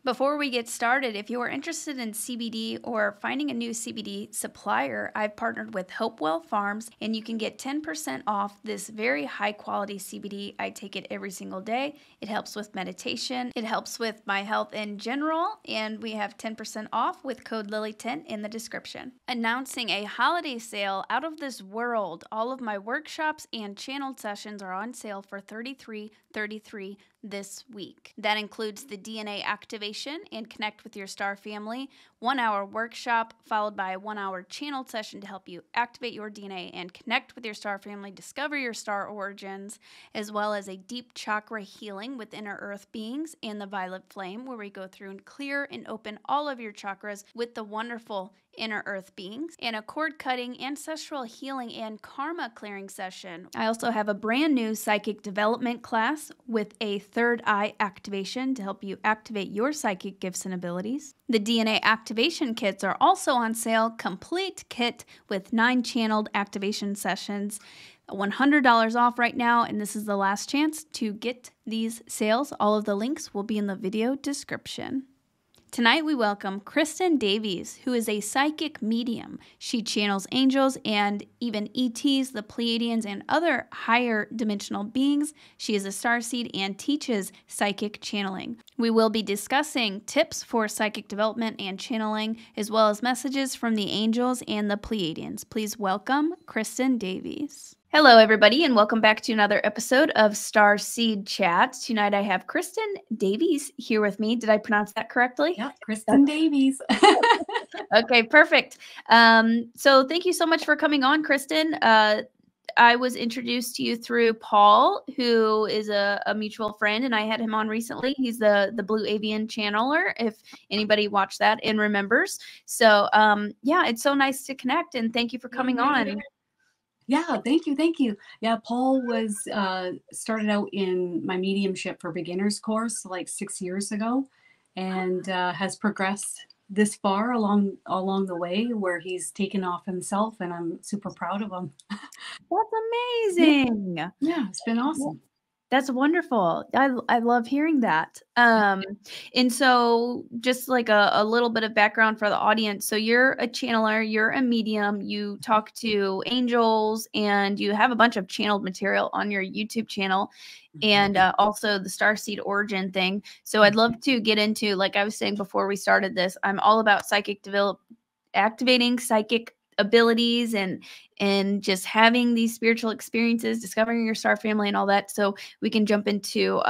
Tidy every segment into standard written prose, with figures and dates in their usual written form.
Before we get started, if you are interested in CBD or finding a new CBD supplier, I've partnered with Hopewell Farms, and you can get 10% off this very high quality CBD. I take it every single day. It helps with meditation. It helps with my health in general, and we have 10% off with code Lily10 in the description. Announcing a holiday sale out of this world. All of my workshops and channeled sessions are on sale for $33.33 this week. That includes the DNA activation and connect with your star family, 1-hour workshop followed by a 1-hour channeled session to help you activate your DNA and connect with your star family, discover your star origins, as well as a deep chakra healing with inner earth beings and the violet flame, where we go through and clear and open all of your chakras with the wonderful inner earth beings, and a cord cutting, ancestral healing, and karma clearing session. I also have a brand new psychic development class with a third eye activation to help you activate your psychic gifts and abilities. The DNA activation kits are also on sale, complete kit with 9 channeled activation sessions. $100 off right now, and this is the last chance to get these sales. All of the links will be in the video description. Tonight we welcome Kristin Davies, who is a psychic medium. She channels angels and even ETs, the Pleiadians, and other higher dimensional beings. She is a starseed and teaches psychic channeling. We will be discussing tips for psychic development and channeling, as well as messages from the angels and the Pleiadians. Please welcome Kristin Davies. Hello, everybody, and welcome back to another episode of Starseed Chat. Tonight I have Kristin Davies here with me. Did I pronounce that correctly? Yeah, Kristin Davies. Okay, perfect. So thank you so much for coming on, Kristin. I was introduced to you through Paul, who is a mutual friend, and I had him on recently. He's the Blue Avian channeler, if anybody watched that and remembers. So yeah, it's so nice to connect, and thank you for coming on. Yeah, thank you, thank you. Yeah, Paul was started out in my mediumship for beginners course like 6 years ago, and has progressed this far along the way, where he's taken off himself, and I'm super proud of him. That's amazing. Yeah, it's been awesome. That's wonderful. I love hearing that. And so just like a little bit of background for the audience. So you're a channeler, you're a medium, you talk to angels, and you have a bunch of channeled material on your YouTube channel, and also the Starseed origin thing. So I'd love to get into, like I was saying before we started this, I'm all about activating psychic abilities and just having these spiritual experiences, discovering your star family and all that. So we can jump into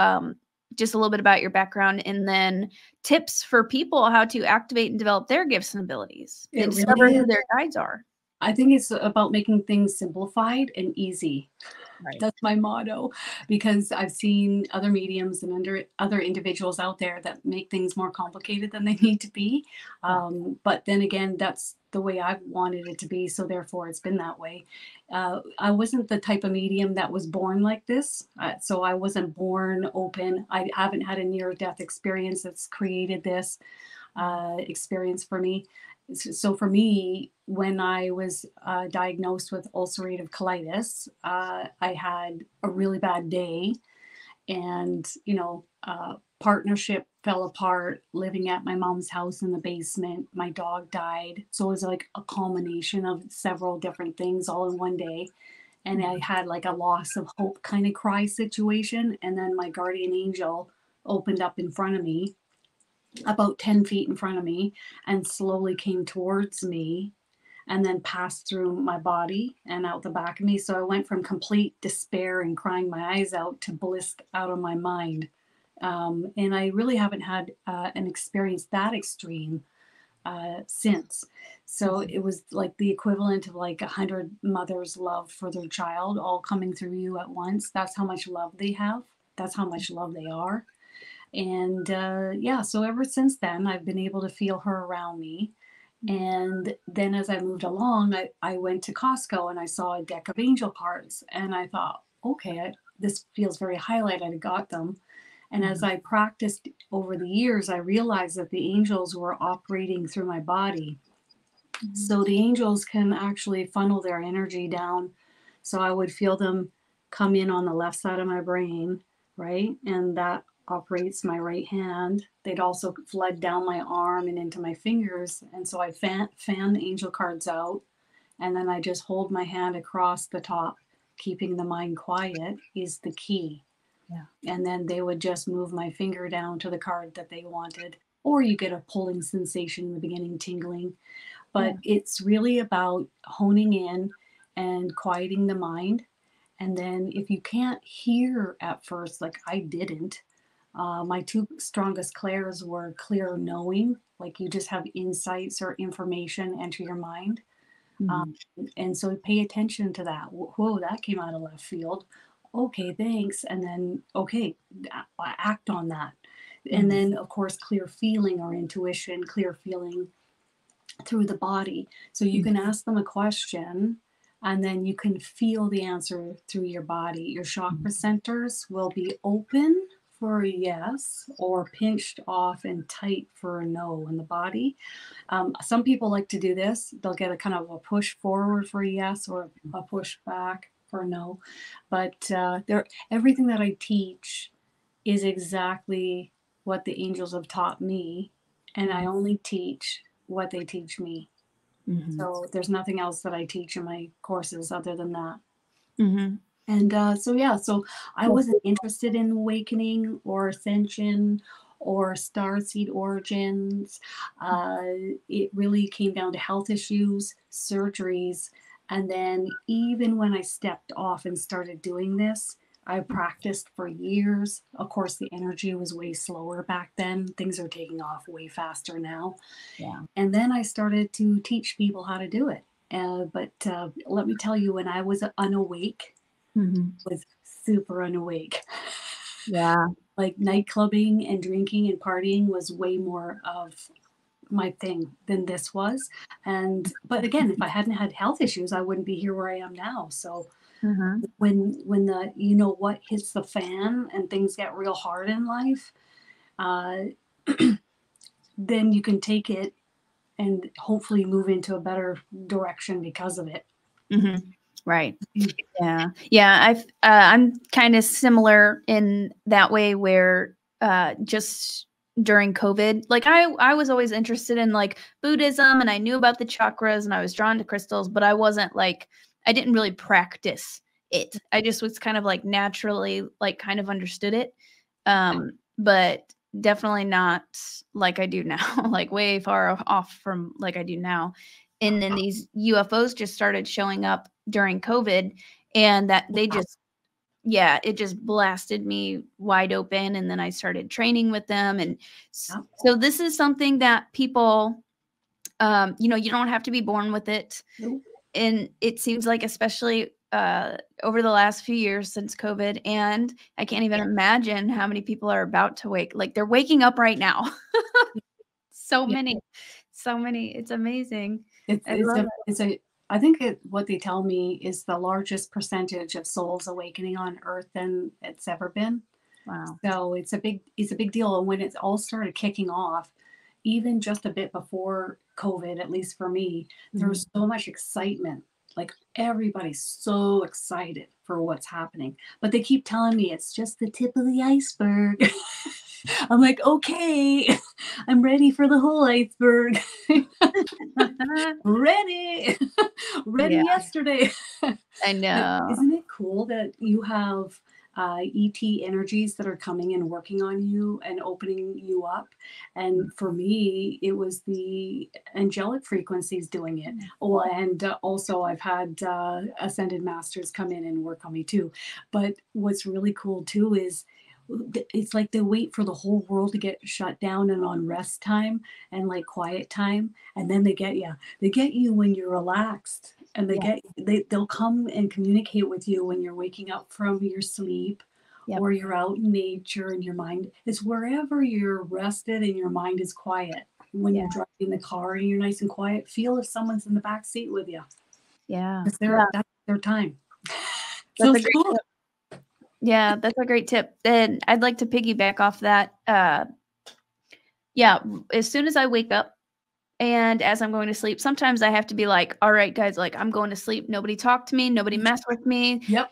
just a little bit about your background, and then tips for people how to activate and develop their gifts and abilities and discover who their guides are. I think it's about making things simplified and easy. Right. That's my motto, because I've seen other mediums and other individuals out there that make things more complicated than they need to be. But then again, that's the way I've wanted it to be. So therefore it's been that way. I wasn't the type of medium that was born like this. So I wasn't born open. I haven't had a near-death experience that's created this experience for me. So for me, when I was diagnosed with ulcerative colitis, I had a really bad day, and, partnership fell apart, living at my mom's house in the basement. My dog died. So it was like a culmination of several different things all in one day. And I had like a loss of hope kind of cry situation. And then my guardian angel opened up in front of me, about 10 feet in front of me, and slowly came towards me and then passed through my body and out the back of me. So I went from complete despair and crying my eyes out to bliss out of my mind. And I really haven't had an experience that extreme since. So it was like the equivalent of like 100 mothers' love for their child all coming through you at once. That's how much love they have. That's how much love they are. And yeah, so ever since then, I've been able to feel her around me. And then as I moved along, I went to Costco and I saw a deck of angel cards. And I thought, okay, this feels very highlighted. I got them. And as I practiced over the years, I realized that the angels were operating through my body. So the angels can actually funnel their energy down. So I would feel them come in on the left side of my brain, right? And that operates my right hand. They'd also flood down my arm and into my fingers. And so I fan the angel cards out. And then I just hold my hand across the top. Keeping the mind quiet is the key. Yeah. And then they would just move my finger down to the card that they wanted. Or you get a pulling sensation in the beginning, tingling. But it's really about honing in and quieting the mind. And then if you can't hear at first, like I didn't, my two strongest clairs were clear knowing, like you just have insights or information enter your mind. And so pay attention to that. Whoa, that came out of left field. Okay, thanks. And then, okay, act on that. And then, of course, clear feeling or intuition, clear feeling through the body. So you can ask them a question and then you can feel the answer through your body. Your chakra centers will be open for a yes or pinched off and tight for a no in the body. Some people like to do this. They'll get a kind of a push forward for a yes or a push back for a no. But everything that I teach is exactly what the angels have taught me. And I only teach what they teach me. So there's nothing else that I teach in my courses other than that. And so I wasn't interested in awakening or ascension or starseed origins. It really came down to health issues, surgeries. And then even when I stepped off and started doing this, I practiced for years. Of course, the energy was way slower back then. Things are taking off way faster now. Yeah. And then I started to teach people how to do it. But let me tell you, when I was unawake, was super unawake. Yeah. Like night clubbing and drinking and partying was way more of my thing than this was. But again, if I hadn't had health issues, I wouldn't be here where I am now. So when the what hits the fan and things get real hard in life, then you can take it and hopefully move into a better direction because of it. Right. Yeah. I'm kind of similar in that way where just during COVID, like I was always interested in like Buddhism and I knew about the chakras and I was drawn to crystals, but I wasn't like, I didn't really practice it. I just was kind of like naturally like kind of understood it. But definitely not like I do now, like way far off from like I do now. And then these UFOs just started showing up during COVID and that they just, it just blasted me wide open. And then I started training with them. And so this is something that people, you don't have to be born with it. And it seems like, especially over the last few years since COVID, and I can't even imagine how many people are about to wake, like they're waking up right now. So many. It's amazing. I think what they tell me is the largest percentage of souls awakening on Earth than it's ever been. Wow. So it's a big deal. And when it all started kicking off, even just a bit before COVID, at least for me, there was so much excitement. Like everybody's so excited for what's happening, but they keep telling me it's just the tip of the iceberg. I'm like, okay, I'm ready for the whole iceberg. Ready yesterday. I know. Isn't it cool that you have ET energies that are coming and working on you and opening you up? And for me, it was the angelic frequencies doing it. Oh, and also I've had ascended masters come in and work on me too. But what's really cool too is it's like they wait for the whole world to get shut down and on rest time and like quiet time, and then they get you when you're relaxed, and they'll come and communicate with you when you're waking up from your sleep, or you're out in nature and your mind is wherever you're rested and your mind is quiet. When you're driving the car and you're nice and quiet, feel if someone's in the back seat with you. Because that's their time. So it's cool. Yeah, that's a great tip. And I'd like to piggyback off that. Yeah, as soon as I wake up and as I'm going to sleep, sometimes I have to be like, all right, guys, like I'm going to sleep. Nobody talk to me. Nobody mess with me. Yep.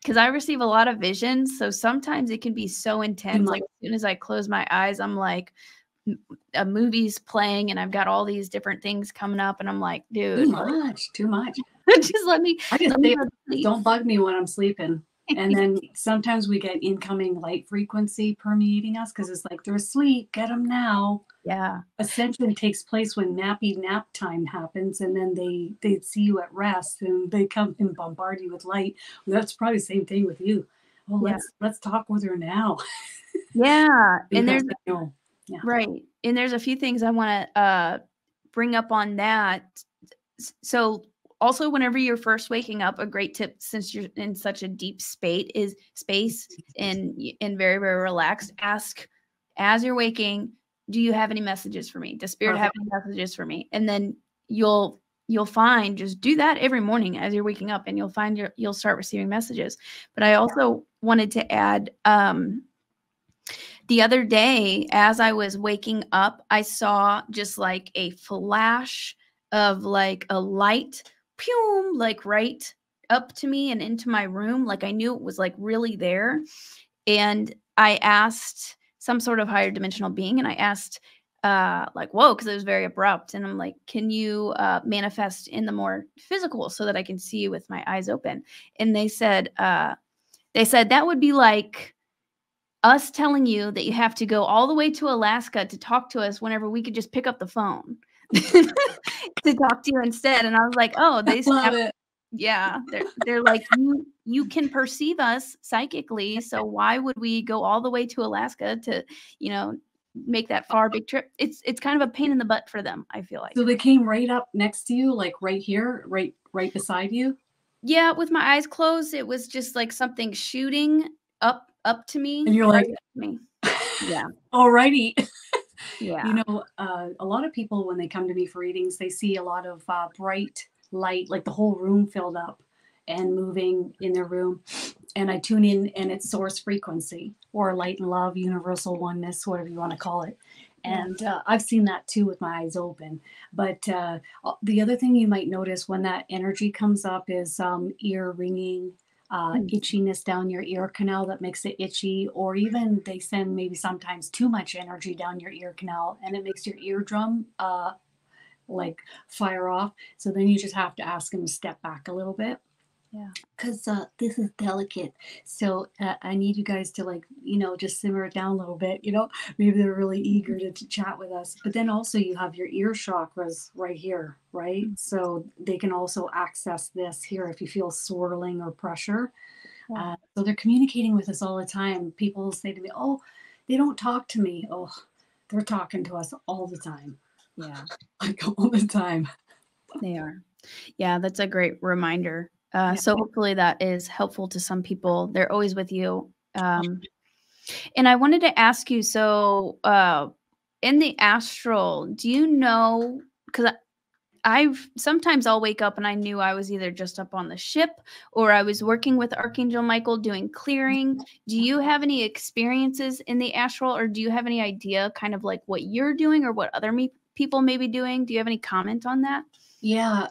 Because I receive a lot of visions. So sometimes it can be so intense. Like as soon as I close my eyes, I'm like, a movie's playing and I've got all these different things coming up. And I'm like, dude. Too much. Just let me. I just say, don't bug me when I'm sleeping. And then sometimes we get incoming light frequency permeating us because it's like they're asleep. Get them now. Yeah. Ascension takes place when nappy nap time happens, and then they see you at rest and they come and bombard you with light. Well, that's probably the same thing with you. Well, let's talk with her now. Yeah. And there's right. And there's a few things I want to bring up on that. So also, whenever you're first waking up, a great tip, since you're in such a deep space and very, very relaxed, ask as you're waking, do you have any messages for me? Does Spirit have any messages for me? And then you'll find, just do that every morning as you're waking up, and you'll find you'll start receiving messages. But I also wanted to add, the other day, as I was waking up, I saw just like a flash of like a light, pew, like right up to me and into my room. Like I knew it was like really there. And I asked some sort of higher dimensional being, and I asked like, whoa, because it was very abrupt. And I'm like, can you manifest in the more physical so that I can see you with my eyes open? And they said that would be like us telling you that you have to go all the way to Alaska to talk to us whenever we could just pick up the phone to talk to you instead. And I was like, oh, they love it. Yeah. They're like, you can perceive us psychically. So why would we go all the way to Alaska to, make that far big trip? It's kind of a pain in the butt for them, I feel like. So they came right up next to you, like right here, right beside you? Yeah. With my eyes closed, it was just like something shooting up to me. And you're like, me. Yeah. Alrighty. Yeah. A lot of people, when they come to me for readings, they see a lot of bright light, like the whole room filled up and moving in their room. And I tune in, and it's source frequency or light and love, universal oneness, whatever you want to call it. And I've seen that too with my eyes open. But the other thing you might notice when that energy comes up is ear ringing, itchiness down your ear canal that makes it itchy, or even they send maybe sometimes too much energy down your ear canal and it makes your eardrum like fire off. So then you just have to ask them to step back a little bit. Yeah, because this is delicate. So I need you guys to just simmer it down a little bit. Maybe they're really eager to chat with us. But then also you have your ear chakras right here, right? So they can also access this here if you feel swirling or pressure. Yeah. So they're communicating with us all the time. People say to me, oh, they don't talk to me. Oh, they're talking to us all the time. Yeah. Like all the time. They are. Yeah, that's a great reminder. So hopefully that is helpful to some people. They're always with you. And I wanted to ask you, so in the astral, do you know, because sometimes I'll wake up and I knew I was either just up on the ship or I was working with Archangel Michael doing clearing. Do you have any experiences in the astral, or do you have any idea kind of like what you're doing or what other people may be doing? Do you have any comment on that? Yeah,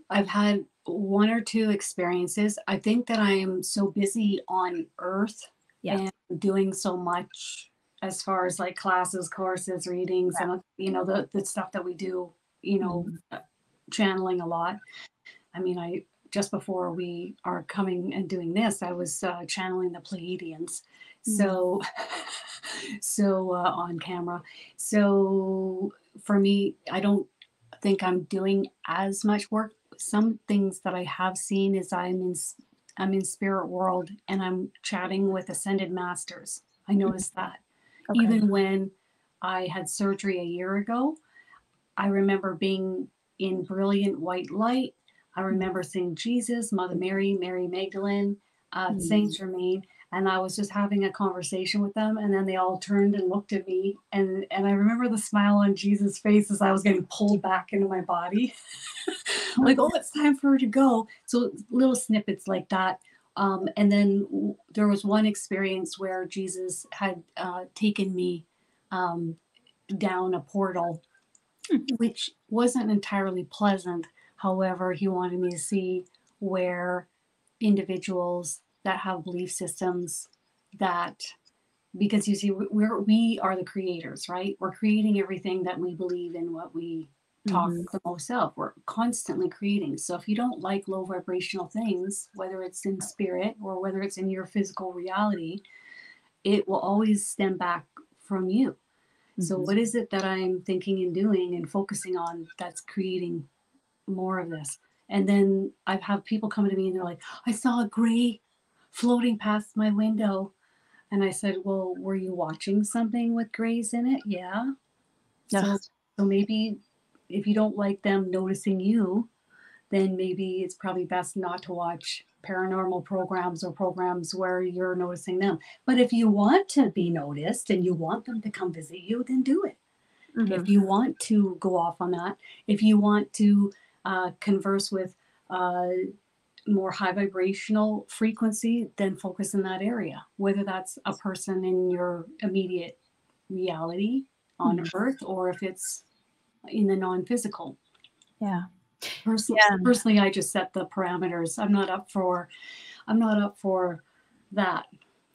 I've had one or two experiences. I think that I am so busy on Earth and doing so much as far as like classes, courses, readings, and the stuff that we do, channeling a lot. I mean, just before we are coming and doing this, I was channeling the Pleiadians. So on camera. So for me, I don't think I'm doing as much work. Some things that I have seen is I'm in spirit world and I'm chatting with ascended masters. I noticed that. Okay. Even when I had surgery a year ago, I remember being in brilliant white light. I remember seeing Jesus, Mother Mary, Mary Magdalene, Saint Germain, and I was just having a conversation with them, and then they all turned and looked at me, and I remember the smile on Jesus' face as I was getting pulled back into my body. Like, oh, it's time for her to go. So little snippets like that. And then there was one experience where Jesus had taken me down a portal, which wasn't entirely pleasant. However, he wanted me to see where individuals that have belief systems that, because you see, we are the creators, right? We're creating everything that we believe in, what we talk the most of. We're constantly creating. So if you don't like low vibrational things, whether it's in spirit or whether it's in your physical reality, it will always stem back from you. So what is it that I'm thinking and doing and focusing on that's creating more of this? And then I've had people come to me and they're like, I saw a gray floating past my window. And I said, well, were you watching something with grays in it? Yeah. So maybe if you don't like them noticing you, then maybe it's probably best not to watch paranormal programs or programs where you're noticing them. But if you want to be noticed and you want them to come visit you, then do it. If you want to go off on that, if you want to converse with more high vibrational frequency, then focus in that area, whether that's a person in your immediate reality on Earth or if it's in the non-physical. Yeah. Personally, I just set the parameters. I'm not up for that.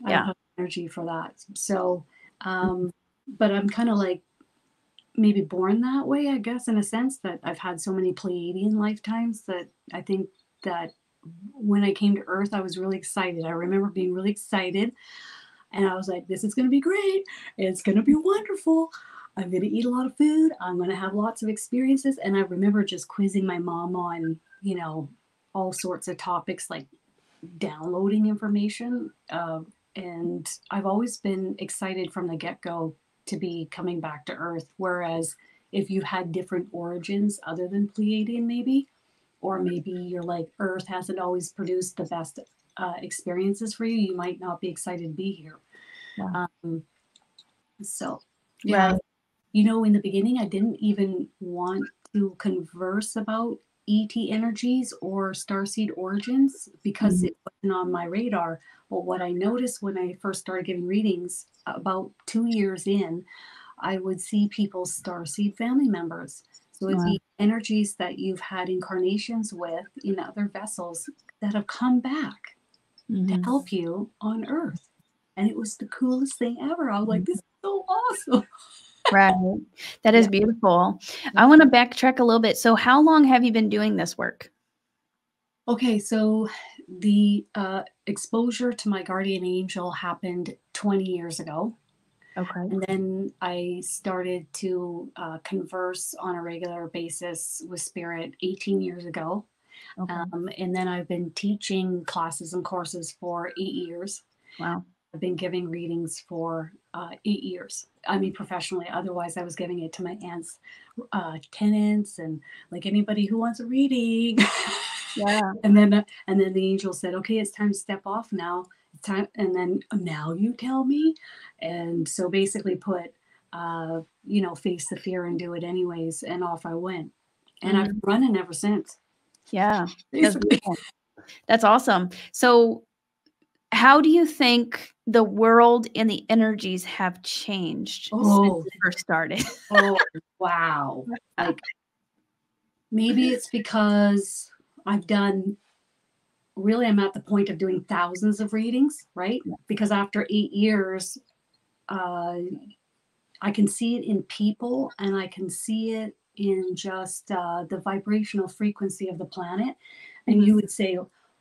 I don't have energy for that. So, but I'm kind of like maybe born that way, I guess, in a sense that I've had so many Pleiadian lifetimes that I think that when I came to Earth, I was really excited. I remember being really excited and I was like, this is going to be great. It's going to be wonderful. I'm going to eat a lot of food. I'm going to have lots of experiences. And I remember just quizzing my mom on, you know, all sorts of topics like downloading information. And I've always been excited from the get-go to be coming back to Earth. Whereas if you had different origins other than Pleiadian, maybe, or maybe you're like, Earth hasn't always produced the best experiences for you, you might not be excited to be here. Wow. So, yeah. Right. You know, in the beginning, I didn't even want to converse about ET energies or Starseed origins because it wasn't on my radar. But what I noticed when I first started giving readings, about 2 years in, I would see people's Starseed family members. So it'd be energies that you've had incarnations with in other vessels that have come back to help you on Earth. And it was the coolest thing ever. I was like, this is so awesome. Right. That is beautiful. I want to backtrack a little bit. So how long have you been doing this work? Okay, so the exposure to my guardian angel happened 20 years ago. Okay. And then I started to converse on a regular basis with spirit 18 years ago. Okay. And then I've been teaching classes and courses for 8 years. Wow. I've been giving readings for 8 years. I mean, professionally. Otherwise, I was giving it to my aunt's tenants and like anybody who wants a reading. Yeah. And then the angel said, "Okay, it's time to step off now. It's time." And then now you tell me. And so basically, put face the fear and do it anyways. And off I went. And I've been running ever since. Yeah. That's awesome. So how do you think the world and the energies have changed since you first started? Oh, wow. Like, maybe it's because I'm at the point of doing thousands of readings, right? Because after 8 years, I can see it in people and I can see it in just the vibrational frequency of the planet. And you would say,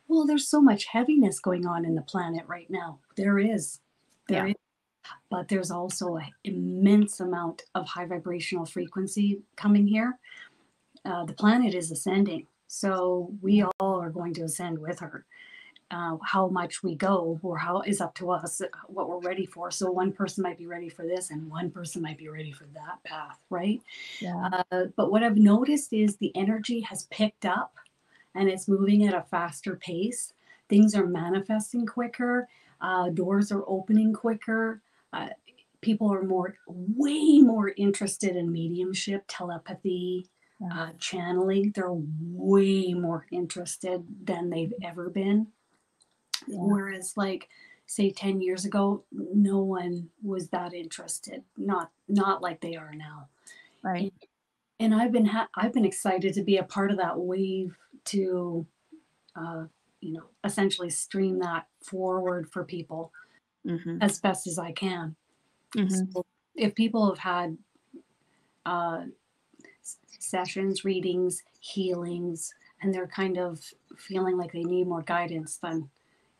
well, there's so much heaviness going on in the planet right now. There is. But there's also an immense amount of high vibrational frequency coming here. The planet is ascending. So we all are going to ascend with her. How much we go or how is up to us, what we're ready for. So one person might be ready for this and one person might be ready for that path, right? Yeah. But what I've noticed is the energy has picked up and it's moving at a faster pace. Things are manifesting quicker. Doors are opening quicker. People are way more interested in mediumship, telepathy, channeling. They're way more interested than they've ever been. Yeah. Whereas like, say 10 years ago, no one was that interested, not like they are now. Right. And I've been excited to be a part of that wave to, essentially stream that forward for people as best as I can. So if people have had sessions, readings, healings, and they're kind of feeling like they need more guidance, then,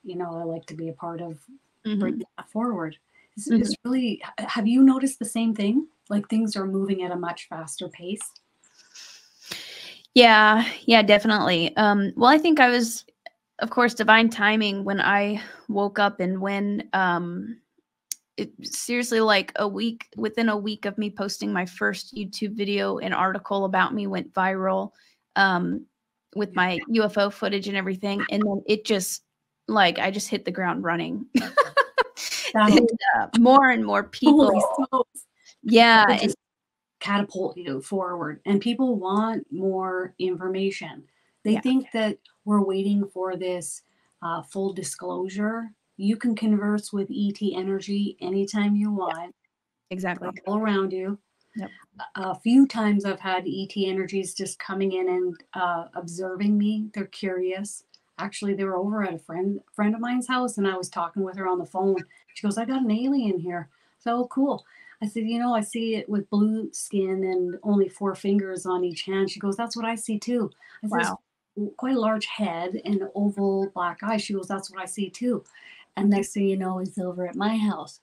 I like to be a part of bringing that forward. It's really, have you noticed the same thing? Like things are moving at a much faster pace? Yeah, definitely. Well, I think I was, of course, divine timing when I woke up, and when seriously, like within a week of me posting my first YouTube video, an article about me went viral with my UFO footage and everything. And then it just, like, I just hit the ground running. And, more and more people. Yeah. Just catapult you forward. And people want more information. They think that we're waiting for this full disclosure. You can converse with ET energy anytime you want. Exactly. All around you. Yep. A few times I've had ET energies just coming in and observing me. They're curious. Actually, they were over at a friend of mine's house, and I was talking with her on the phone. She goes, "I got an alien here." So cool. I said, I see it with blue skin and only 4 fingers on each hand. She goes, "That's what I see too." I said, Wow. "Quite a large head and oval black eyes." She goes, "That's what I see too." And next thing you know, it's over at my house.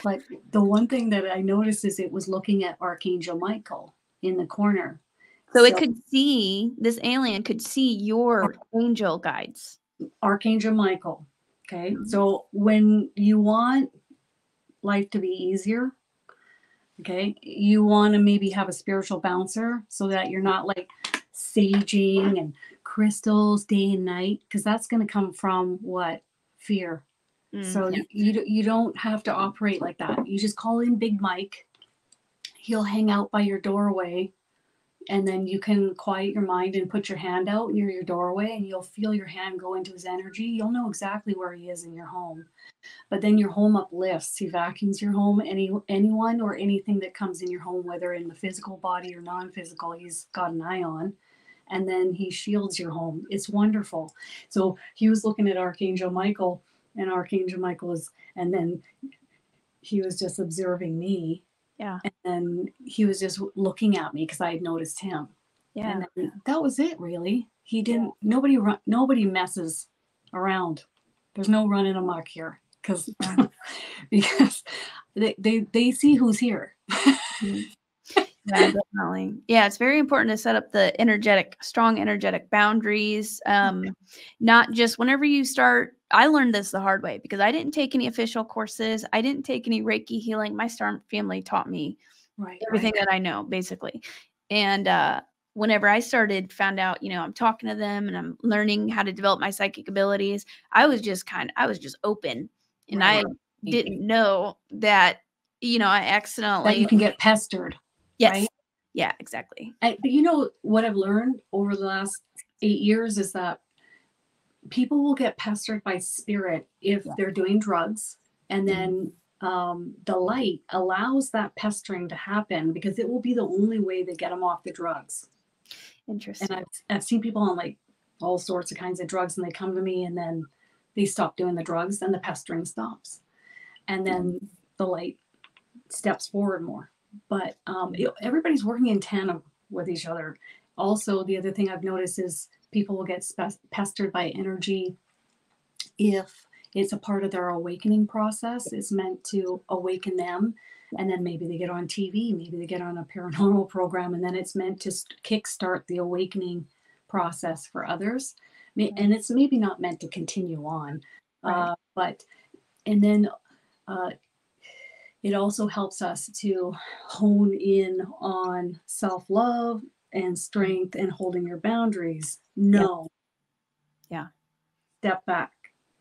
But the one thing that I noticed is it was looking at Archangel Michael in the corner. So it could see, this alien could see your angel guides. Archangel Michael. Okay. So when you want life to be easier, okay, you want to maybe have a spiritual bouncer so that you're not like saging and crystals day and night, because that's going to come from what? Fear. So you don't have to operate like that. You just call in Big Mike. He'll hang out by your doorway, and then you can quiet your mind and put your hand out near your doorway, and you'll feel your hand go into his energy. You'll know exactly where he is in your home. But then your home uplifts. He vacuums your home. Anyone or anything that comes in your home, whether in the physical body or non-physical, he's got an eye on. And then he shields your home. It's wonderful. So he was looking at Archangel Michael, and Archangel Michael and then he was just observing me. Yeah. And then he was just looking at me because I had noticed him. Yeah. And then that was it, really. He didn't, nobody messes around. There's no running amok here because they see who's here. Yeah, definitely. Yeah, it's very important to set up the strong energetic boundaries. Not just whenever you start. I learned this the hard way because I didn't take any official courses. I didn't take any Reiki healing. My star family taught me everything that I know, basically. And whenever I found out, I'm talking to them and I'm learning how to develop my psychic abilities, I was just open, and I didn't know that, I accidentally. That you can get pestered. Yes. Right? Yeah, exactly. But what I've learned over the last 8 years is that people will get pestered by spirit if they're doing drugs. And then the light allows that pestering to happen because it will be the only way they get them off the drugs. Interesting. And I've seen people on like all sorts of kinds of drugs, and they come to me and then they stop doing the drugs and the pestering stops. And then the light steps forward more. But everybody's working in tandem with each other. Also, the other thing I've noticed is people will get pestered by energy if it's a part of their awakening process. It's meant to awaken them. And then maybe they get on TV, maybe they get on a paranormal program, and then it's meant to kickstart the awakening process for others. And it's maybe not meant to continue on. And then it also helps us to hone in on self-love and strength and holding your boundaries. No. Yeah. Step back.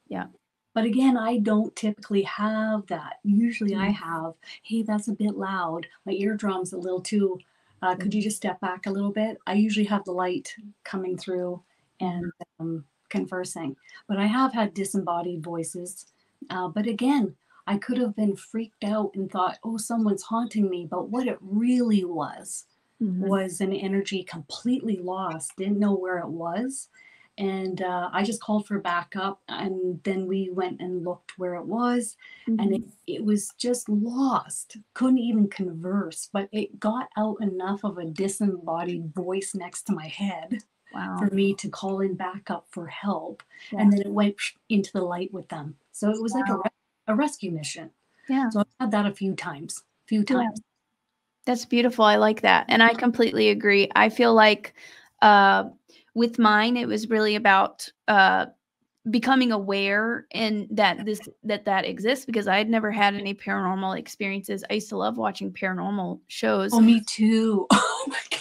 Yeah. But again, I don't typically have that. Usually I have, hey, that's a bit loud. My eardrum's a little too, could you just step back a little bit? I usually have the light coming through and conversing. But I have had disembodied voices. But again, I could have been freaked out and thought, oh, someone's haunting me. But what it really was an energy completely lost, didn't know where it was. And I just called for backup, and then we went and looked where it was, and it was just lost. Couldn't even converse, but it got out enough of a disembodied voice next to my head for me to call in backup for help. And then it went into the light with them. So it was like a rescue mission. Yeah. So I've had that a few times. That's beautiful. I like that. And I completely agree. I feel like with mine, it was really about becoming aware and that exists, because I had never had any paranormal experiences. I used to love watching paranormal shows. Oh, me too. Oh my God.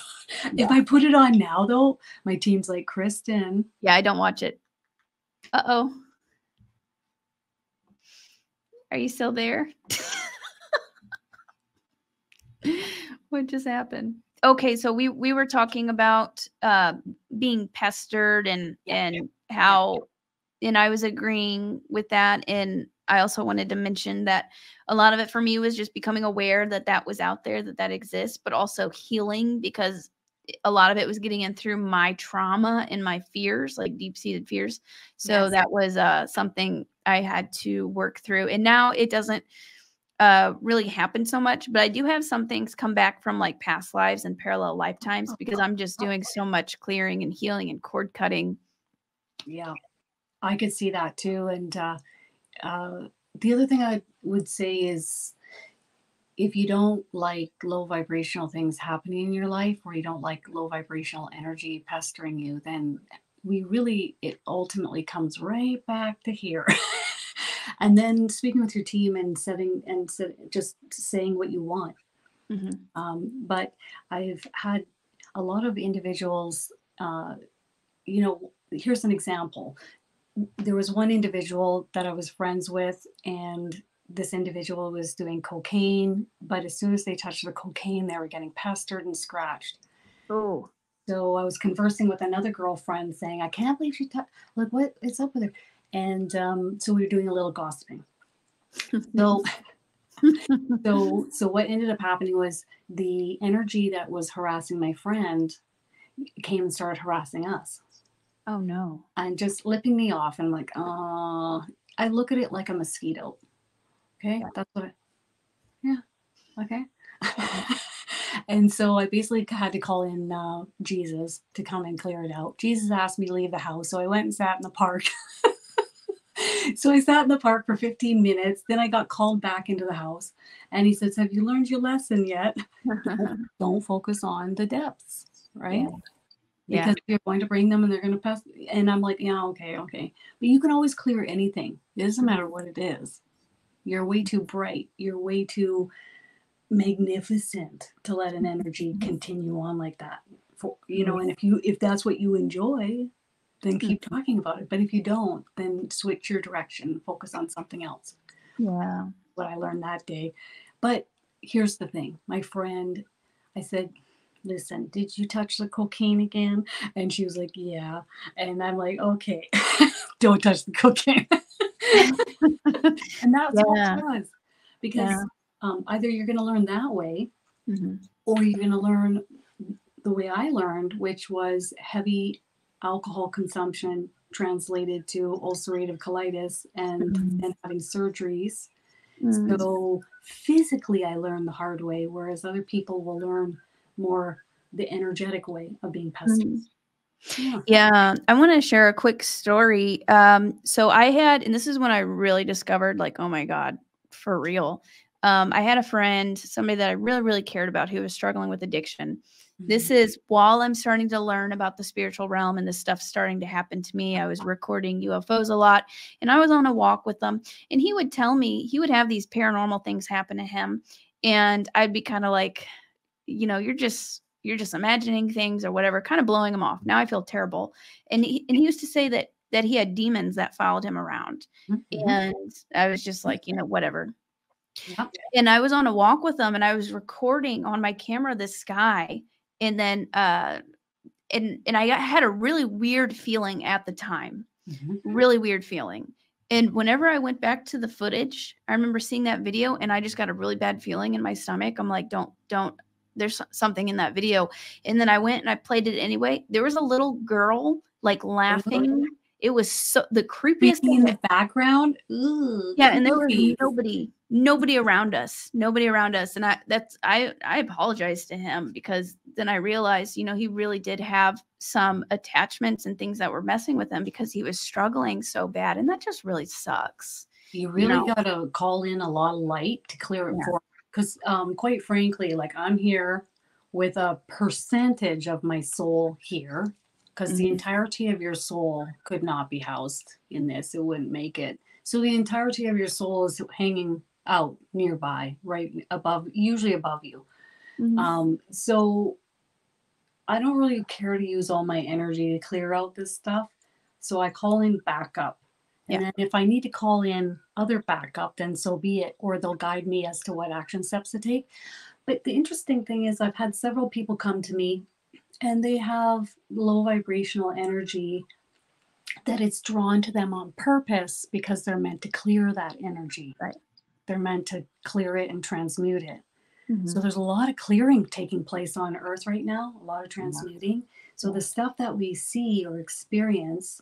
Yeah. If I put it on now, though, my team's like, Kristin. Yeah, I don't watch it. Uh-oh. Are you still there? What just happened? Okay, so we were talking about being pestered and how, and I was agreeing with that. And I also wanted to mention that a lot of it for me was just becoming aware that was out there, that exists, but also healing, because a lot of it was getting in through my trauma and my fears, like deep-seated fears. So that was something I had to work through. And now it doesn't really happen so much, but I do have some things come back from like past lives and parallel lifetimes, because I'm just doing so much clearing and healing and cord cutting. Yeah, I could see that too. And the other thing I would say is, if you don't like low vibrational things happening in your life, or you don't like low vibrational energy pestering you, then it ultimately comes right back to here. And then speaking with your team and just saying what you want. But I've had a lot of individuals, here's an example. There was one individual that I was friends with, and this individual was doing cocaine, but as soon as they touched the cocaine, they were getting pestered and scratched. Oh. So I was conversing with another girlfriend saying, I can't believe she like, what is up with her? And so we were doing a little gossiping. So what ended up happening was the energy that was harassing my friend came and started harassing us. Oh no. And just flipping me off. And I'm like, I look at it like a mosquito. Okay. That's what okay. And so I basically had to call in Jesus to come and clear it out. Jesus asked me to leave the house. So I went and sat in the park. So I sat in the park for 15 minutes. Then I got called back into the house. And he says, have you learned your lesson yet? Don't focus on the depths, right? Yeah. Because you're going to bring them and they're going to pass. And I'm like, yeah, okay. But you can always clear anything. It doesn't matter what it is. You're way too bright. You're way too magnificent to let an energy continue on like that. And if that's what you enjoy, then keep talking about it. But if you don't, then switch your direction, focus on something else. Yeah. What I learned that day. But here's the thing. My friend, I said, listen, did you touch the cocaine again? And she was like, yeah. And I'm like, okay, don't touch the cocaine. And that's what it was. Because either you're going to learn that way, or you're going to learn the way I learned, which was heavy alcohol consumption translated to ulcerative colitis and then having surgeries. So physically I learned the hard way, whereas other people will learn more the energetic way of being pestered. Yeah. I want to share a quick story. So I had, and this is when I really discovered, like, oh my God, for real. I had a friend, somebody that I really, really cared about, who was struggling with addiction. This is while I'm starting to learn about the spiritual realm and this stuff starting to happen to me. I was recording UFOs a lot, and I was on a walk with them, and he would tell me he would have these paranormal things happen to him. And I'd be kind of like, you're just imagining things or whatever, kind of blowing him off. Now I feel terrible. And he used to say that he had demons that followed him around. And I was just like, whatever. Yep. And I was on a walk with him, and I was recording on my camera this guy. And then, and I had a really weird feeling at the time. Really weird feeling. And whenever I went back to the footage, I remember seeing that video and I just got a really bad feeling in my stomach. I'm like, don't, there's something in that video. And then I went and I played it anyway. There was a little girl like laughing. It was so the creepiest thing in the background. Ooh, yeah, and there was nobody around us, and I apologized to him because then I realized, you know, he really did have some attachments and things that were messing with him because he was struggling so bad, and that just really sucks. You really got to call in a lot of light to clear it for, because quite frankly, like I'm here with a percentage of my soul here, because the entirety of your soul could not be housed in this. It wouldn't make it. So the entirety of your soul is hanging out nearby, right above, usually above you. So I don't really care to use all my energy to clear out this stuff. So I call in backup. And then if I need to call in other backup, then so be it, or they'll guide me as to what action steps to take. But the interesting thing is I've had several people come to me and they have low vibrational energy that it's drawn to them on purpose because they're meant to clear that energy. Right. They're meant to clear it and transmute it. So there's a lot of clearing taking place on Earth right now, a lot of transmuting. So the stuff that we see or experience,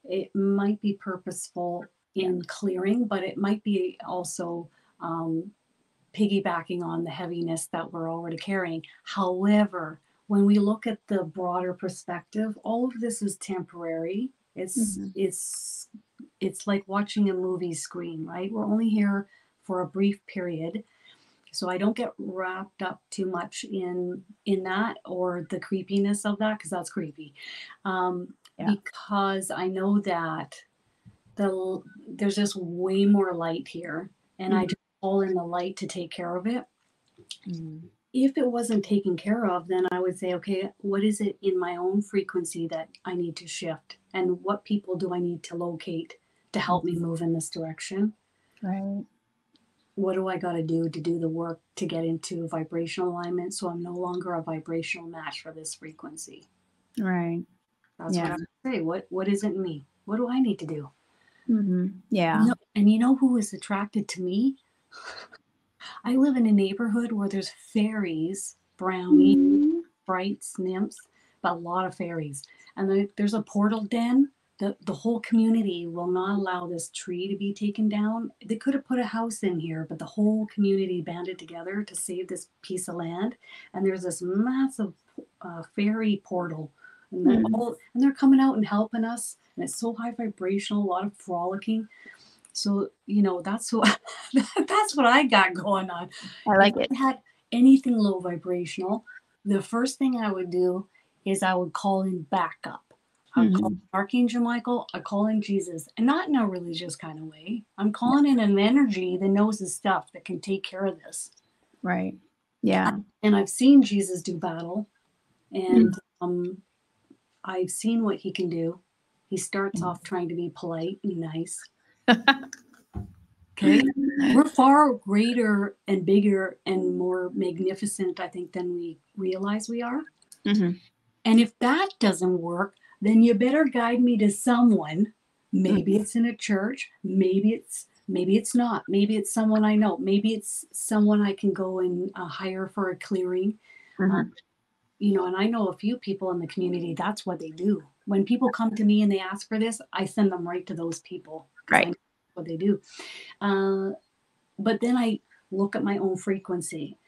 it might be purposeful in clearing, but it might be also piggybacking on the heaviness that we're already carrying. However, when we look at the broader perspective, all of this is temporary. It's like watching a movie screen, right? We're only here for a brief period. So I don't get wrapped up too much in that or the creepiness of that, because that's creepy. Because I know that there's just way more light here, and I just call in the light to take care of it. If it wasn't taken care of, then I would say, okay, what is it in my own frequency that I need to shift? And what people do I need to locate to help me move in this direction? Right. What do I got to do the work to get into vibrational alignment so I'm no longer a vibrational match for this frequency? Right. That's what I'm saying. What is it in me? What do I need to do? Yeah. And you know who is attracted to me? I live in a neighborhood where there's fairies, brownies, sprites, nymphs, but a lot of fairies. And there's a portal den. The whole community will not allow this tree to be taken down. They could have put a house in here, but the whole community banded together to save this piece of land. And there's this massive fairy portal. And they're coming out and helping us. And it's so high vibrational, a lot of frolicking. So, you know, that's what I got going on. I like it. If I had anything low vibrational, the first thing I would do is I would call in backup. I call Archangel Michael, I call in Jesus, and not in a religious kind of way. I'm calling in an energy that knows the stuff that can take care of this. Right. Yeah. And I've seen Jesus do battle, and I've seen what he can do. He starts off trying to be polite and nice. Okay. We're far greater and bigger and more magnificent, I think, than we realize we are. And if that doesn't work, then you better guide me to someone. Maybe it's in a church. Maybe it's not. Maybe it's someone I know. Maybe it's someone I can go and hire for a clearing. You know, and I know a few people in the community, that's what they do. When people come to me and they ask for this, I send them right to those people. Right. I know what they do. But then I look at my own frequency.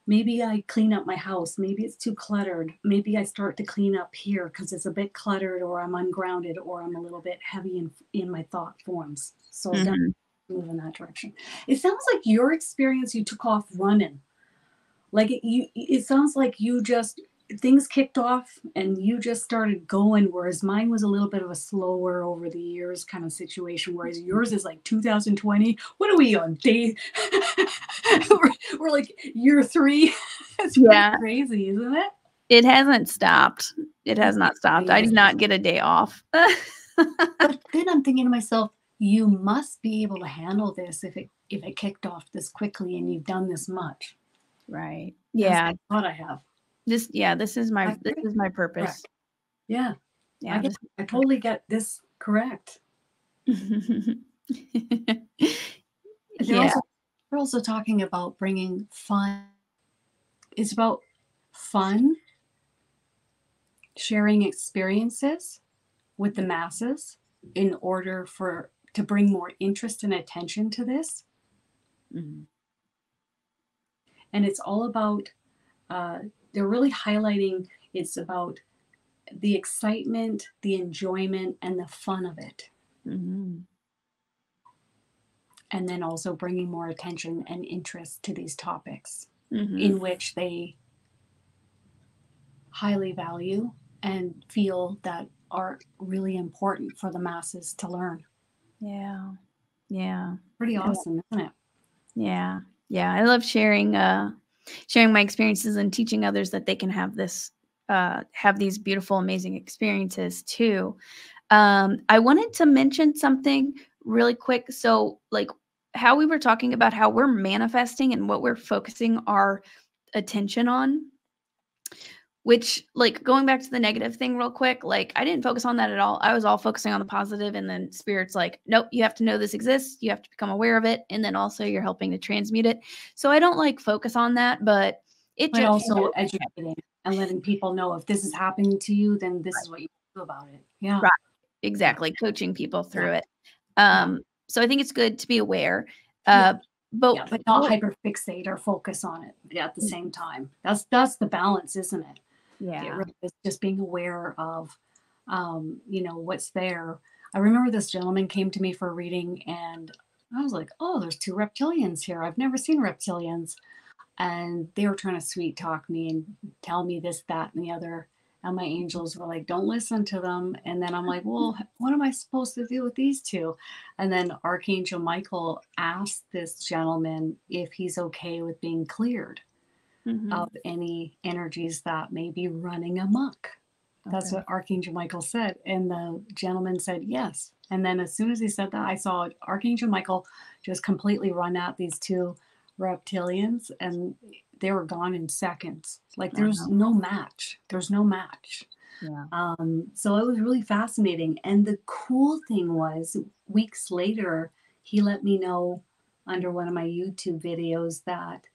Maybe I clean up my house. Maybe it's too cluttered. Maybe I start to clean up here because it's a bit cluttered, or I'm ungrounded, or I'm a little bit heavy in my thought forms. So then move in that direction. It sounds like your experience, you took off running. Like it sounds like you just, things kicked off and you just started going, whereas mine was a little bit of a slower over the years kind of situation, whereas yours is like 2020. What are we on? Day? we're like year 3. It's crazy, isn't it? It hasn't stopped. It has not stopped. I did not get a day off. But then I'm thinking to myself, you must be able to handle this if it kicked off this quickly and you've done this much. Right. Yeah. That's what I have. This is my purpose. Correct. Yeah. I totally get this Correct. Yeah. We're also talking about bringing fun. It's about fun, sharing experiences with the masses in order to bring more interest and attention to this. Mm-hmm. And it's all about, they're really highlighting, it's about the excitement, the enjoyment, and the fun of it. Mm-hmm. And then also bringing more attention and interest to these topics Mm-hmm. in which they highly value and feel that are really important for the masses to learn. Yeah. Yeah. Pretty awesome, isn't it? Yeah. Yeah. I love sharing my experiences and teaching others that they can have these beautiful, amazing experiences too. I wanted to mention something really quick. So like how we were talking about how we're manifesting and what we're focusing our attention on, which like going back to the negative thing real quick, like I didn't focus on that at all. I was all focusing on the positive, and then spirit's like, nope, you have to know this exists. You have to become aware of it. And then also you're helping to transmute it. So I don't like focus on that, but it But just also educating and letting people know if this is happening to you, then this is what you do about it. Yeah. right. Exactly. Coaching people through it. So I think it's good to be aware. But not hyperfixate or focus on it at the same time. That's the balance, isn't it? Yeah. It really is just being aware of, what's there. I remember this gentleman came to me for a reading, and I was like, oh, there's 2 reptilians here. I've never seen reptilians. And they were trying to sweet talk me and tell me this, that, and the other. And my angels were like, don't listen to them. And then I'm like, well, what am I supposed to do with these 2? And then Archangel Michael asked this gentleman if he's okay with being cleared of any energies that may be running amok. That's what Archangel Michael said. And the gentleman said yes. And then as soon as he said that, I saw Archangel Michael just completely run at these 2 reptilians, and they were gone in seconds. Like there's no match. There's no match. Yeah. So it was really fascinating. And the cool thing was, weeks later, he let me know under one of my YouTube videos that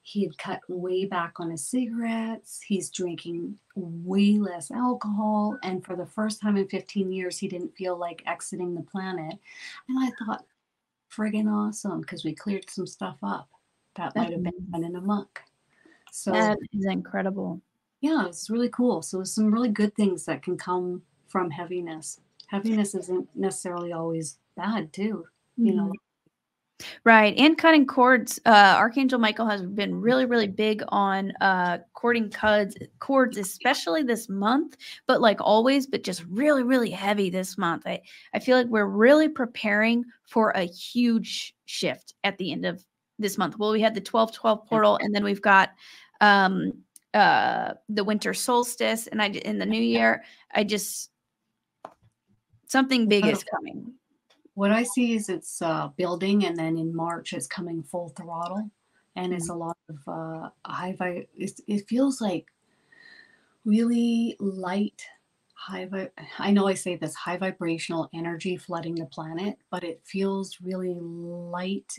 he had cut way back on his cigarettes. He's drinking way less alcohol. And for the first time in 15 years, he didn't feel like exiting the planet. And I thought, friggin' awesome, because we cleared some stuff up that might have been running amok. So that is incredible. Yeah, it's really cool. So there's some really good things that can come from heaviness. Heaviness isn't necessarily always bad too, you know. Right. And cutting cords. Archangel Michael has been really, really big on cording cords, especially this month, but like always, but just really, really heavy this month. I feel like we're really preparing for a huge shift at the end of this month. Well, we had the 12/12 portal, and then we've got the winter solstice, and in the new year, something big is coming. What I see is it's building, and then in March it's coming full throttle, and it's a lot of it feels like really light, I know I say this, high vibrational energy flooding the planet, but it feels really light,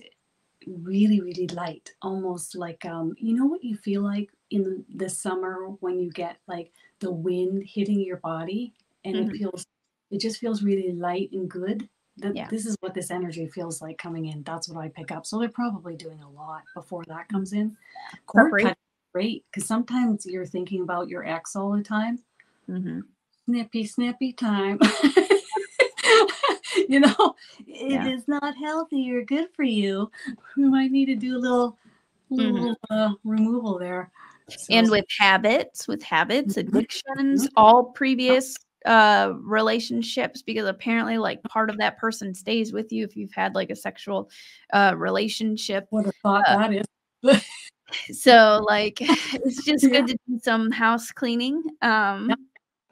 really, really light, almost like you know what you feel like in the summer when you get like the wind hitting your body, and it just feels really light and good. This is what this energy feels like coming in. That's what I pick up. So they're probably doing a lot before that comes in. Cord cut, great, because sometimes you're thinking about your ex all the time. Snippy time. You know, it is not healthy or good for you. We might need to do a little removal there. So. And with habits, addictions, all previous relationships, because apparently like part of that person stays with you if you've had like a sexual relationship. What a thought that is. So like it's just good to do some house cleaning.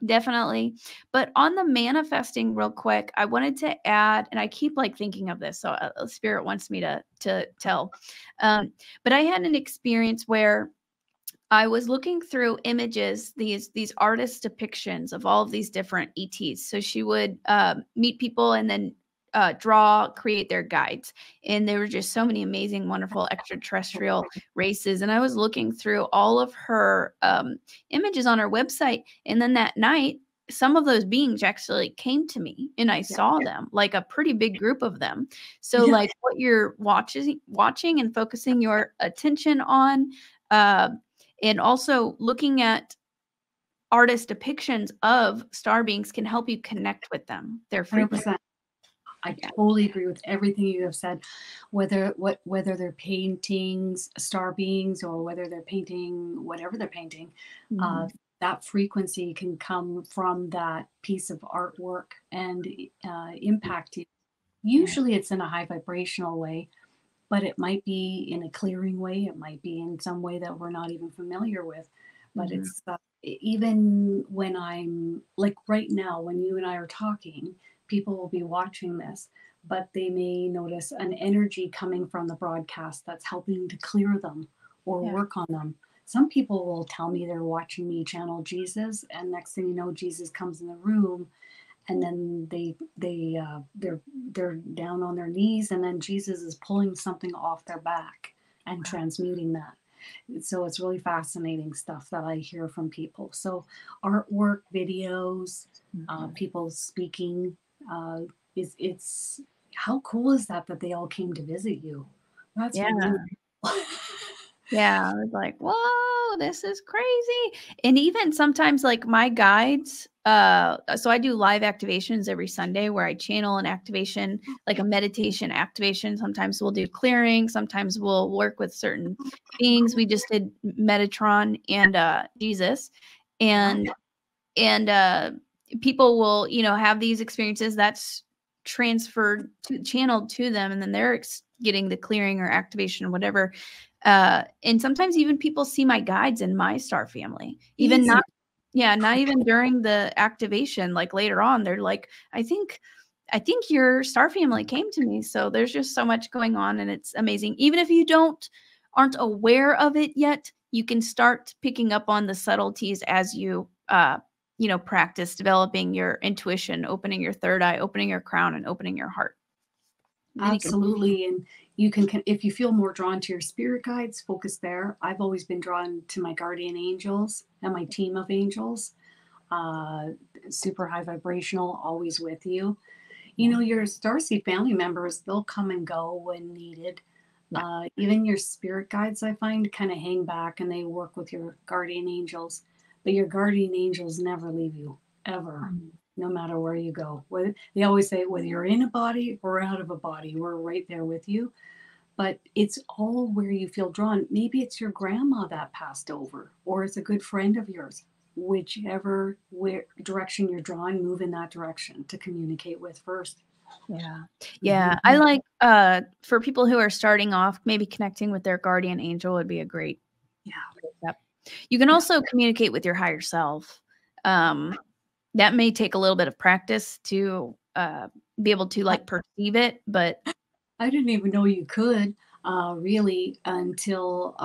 Definitely. But on the manifesting real quick, I wanted to add, and I keep like thinking of this, so Spirit wants me to tell. But I had an experience where I was looking through images, these artist depictions of all of these different ETs. So she would meet people and then draw, create their guides. And there were just so many amazing, wonderful extraterrestrial races. And I was looking through all of her images on her website. And then that night, some of those beings actually came to me and I saw them, like a pretty big group of them. So like what you're watching and focusing your attention on, and also looking at artist depictions of star beings can help you connect with them. Their frequency. 100%. I totally agree with everything you have said, whether they're paintings, star beings, or whether they're painting whatever they're painting. That frequency can come from that piece of artwork and impact you. Usually it's in a high vibrational way, but it might be in a clearing way. It might be in some way that we're not even familiar with. But it's even when I'm like right now, when you and I are talking, people will be watching this, but they may notice an energy coming from the broadcast that's helping to clear them or work on them. Some people will tell me they're watching me channel Jesus, and next thing you know, Jesus comes in the room, and then they're down on their knees, and then Jesus is pulling something off their back and transmuting that. So it's really fascinating stuff that I hear from people. So artwork, videos, people speaking, it's how cool is that they all came to visit you? That's really cool. Yeah, I was like, whoa, this is crazy. And even sometimes like my guides, so I do live activations every Sunday where I channel an activation, like a meditation activation. Sometimes we'll do clearing. Sometimes we'll work with certain beings. We just did Metatron and Jesus. And people will, have these experiences that's channeled to them, and then they're getting the clearing or activation or whatever. And sometimes even people see my guides in my star family, even not even during the activation, like later on, they're like, I think your star family came to me. So there's just so much going on, and it's amazing. Even if you aren't aware of it yet, you can start picking up on the subtleties as you, practice developing your intuition, opening your third eye, opening your crown, and opening your heart. Absolutely. And you can, if you feel more drawn to your spirit guides, focus there. I've always been drawn to my guardian angels and my team of angels, super high vibrational, always with you. Your Starseed family members, they'll come and go when needed. Even your spirit guides, I find, kind of hang back and they work with your guardian angels. But your guardian angels never leave you, ever. No matter where you go. They always say, whether you're in a body or out of a body, we're right there with you. But it's all where you feel drawn. Maybe it's your grandma that passed over, or it's a good friend of yours. Whichever direction you're drawn, move in that direction to communicate with first. Yeah. I like, for people who are starting off, maybe connecting with their guardian angel would be a great step. You can also communicate with your higher self. That may take a little bit of practice to be able to perceive it, but I didn't even know you could really until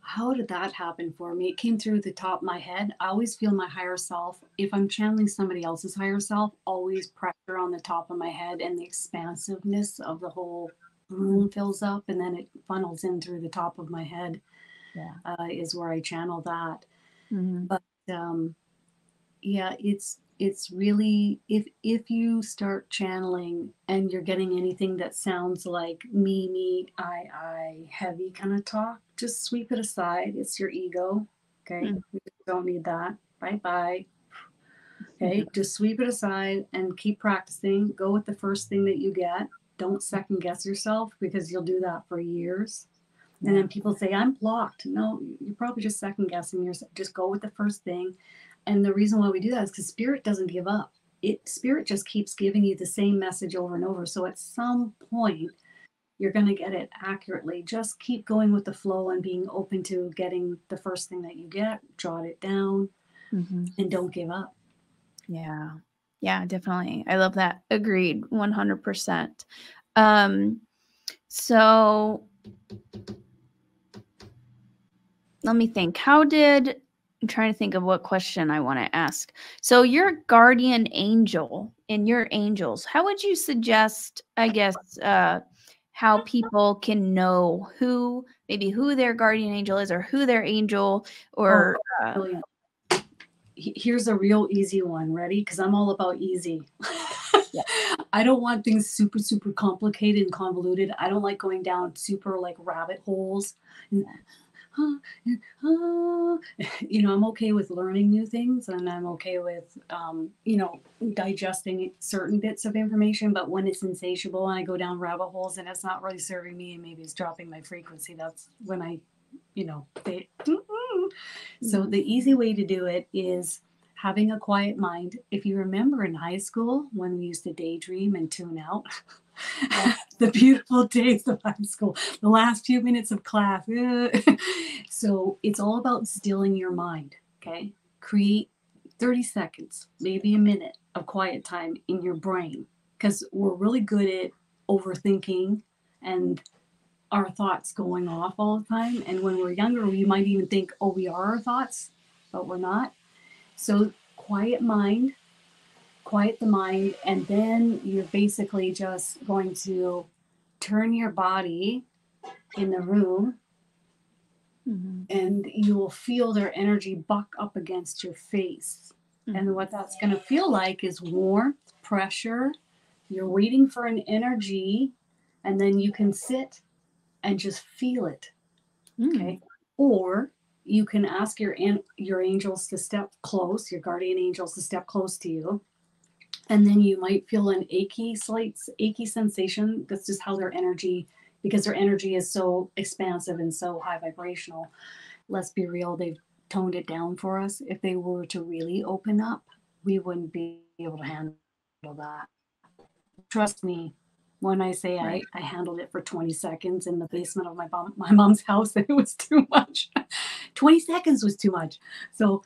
how did that happen for me? It came through the top of my head. I always feel my higher self. If I'm channeling somebody else's higher self, always pressure on the top of my head, and the expansiveness of the whole room fills up, and then it funnels in through the top of my head. Is where I channel that. But it's really, if you start channeling and you're getting anything that sounds like me, I, heavy kind of talk, just sweep it aside. It's your ego. Okay. We don't need that. Bye. Okay. Just sweep it aside and keep practicing. Go with the first thing that you get. Don't second guess yourself, because you'll do that for years. And then people say, I'm blocked. No, you're probably just second guessing yourself. Just go with the first thing. And the reason why we do that is because spirit doesn't give up. Spirit just keeps giving you the same message over and over. So at some point, you're going to get it accurately. Just keep going with the flow and being open to getting the first thing that you get, jot it down, and don't give up. Yeah, definitely. I love that. Agreed. 100%. So let me think. I'm trying to think of what question I want to ask. So your guardian angel and your angels, how would you suggest, I guess, how people can know who their guardian angel is or who their angel or brilliant. Here's a real easy one. Ready? Because I'm all about easy. Yeah. I don't want things super, super complicated and convoluted. I don't like going down super like rabbit holes. And, I'm okay with learning new things, and I'm okay with, digesting certain bits of information. But when it's insatiable and I go down rabbit holes and it's not really serving me and maybe it's dropping my frequency, that's when I, So the easy way to do it is having a quiet mind. If you remember in high school when we used to daydream and tune out, the beautiful days of high school, the last few minutes of class. So it's all about stilling your mind, okay? Create 30 seconds, maybe a minute of quiet time in your brain, because we're really good at overthinking and our thoughts going off all the time. And when we're younger, we might even think, oh, we are our thoughts, but we're not. So quiet the mind, and then you're basically just going to turn your body in the room, and you will feel their energy buck up against your face. And what that's going to feel like is warmth, pressure. You're waiting for an energy, and then you can sit and just feel it. Okay. Or you can ask your angels to step close, your guardian angels to step close to you. And then you might feel an slight achy sensation. That's just how their energy, because their energy is so expansive and so high vibrational. Let's be real, they've toned it down for us. If they were to really open up, we wouldn't be able to handle that. Trust me when I say I handled it for 20 seconds in the basement of my mom's house, and it was too much. 20 seconds was too much. So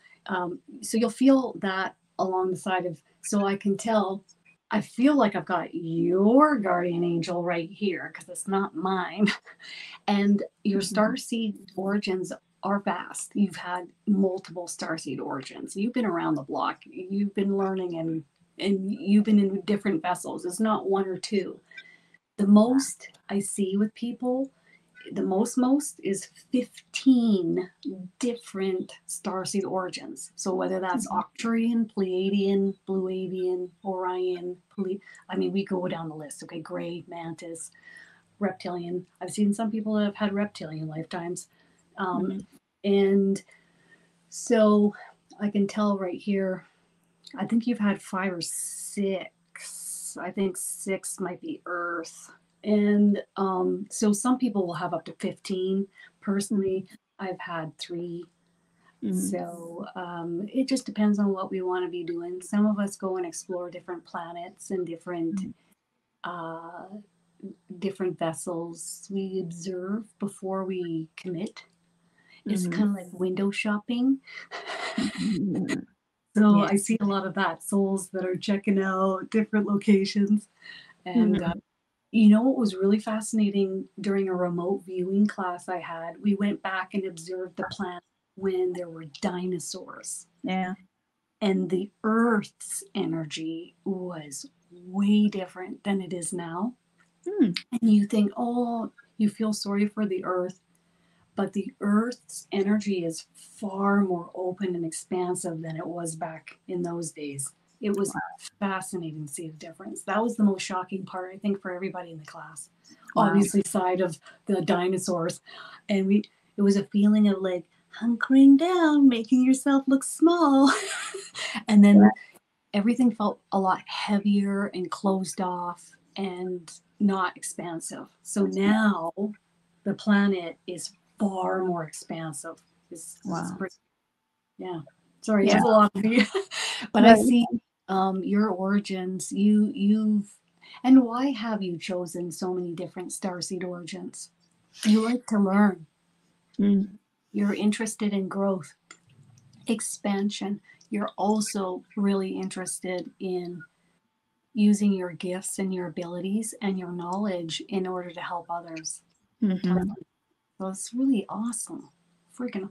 you'll feel that along the side of, so I can tell, I feel like I've got your guardian angel right here because it's not mine. And your starseed origins are vast. You've had multiple starseed origins. You've been around the block. You've been learning and you've been in different vessels. It's not one or two. The most I see with people, the most is 15 different starseed origins. So whether that's Octarian, Pleiadian, Blue-Avian, Orion, we go down the list. Okay, Gray, Mantis, Reptilian. I've seen some people that have had reptilian lifetimes. And so I can tell right here, I think you've had 5 or 6. I think 6 might be Earth. And so some people will have up to 15. Personally, I've had 3. So it just depends on what we want to be doing. Some of us go and explore different planets and different vessels. We observe before we commit. It's kind of like window shopping. So I see a lot of that, souls that are checking out different locations. And what was really fascinating during a remote viewing class I had, we went back and observed the planet when there were dinosaurs. Yeah. And the Earth's energy was way different than it is now. And you think, oh, you feel sorry for the Earth. But the Earth's energy is far more open and expansive than it was back in those days. It was fascinating to see the difference. That was the most shocking part, I think, for everybody in the class. Obviously, side of the dinosaurs. And it was a feeling of like hunkering down, making yourself look small. And then everything felt a lot heavier and closed off and not expansive. So now the planet is far more expansive. It's pretty, sorry, there's a lot of you. But I see your origins. You've and why have you chosen so many different starseed origins? You like to learn. You're interested in growth, expansion. You're also really interested in using your gifts and your abilities and your knowledge in order to help others. So it's really awesome. freaking,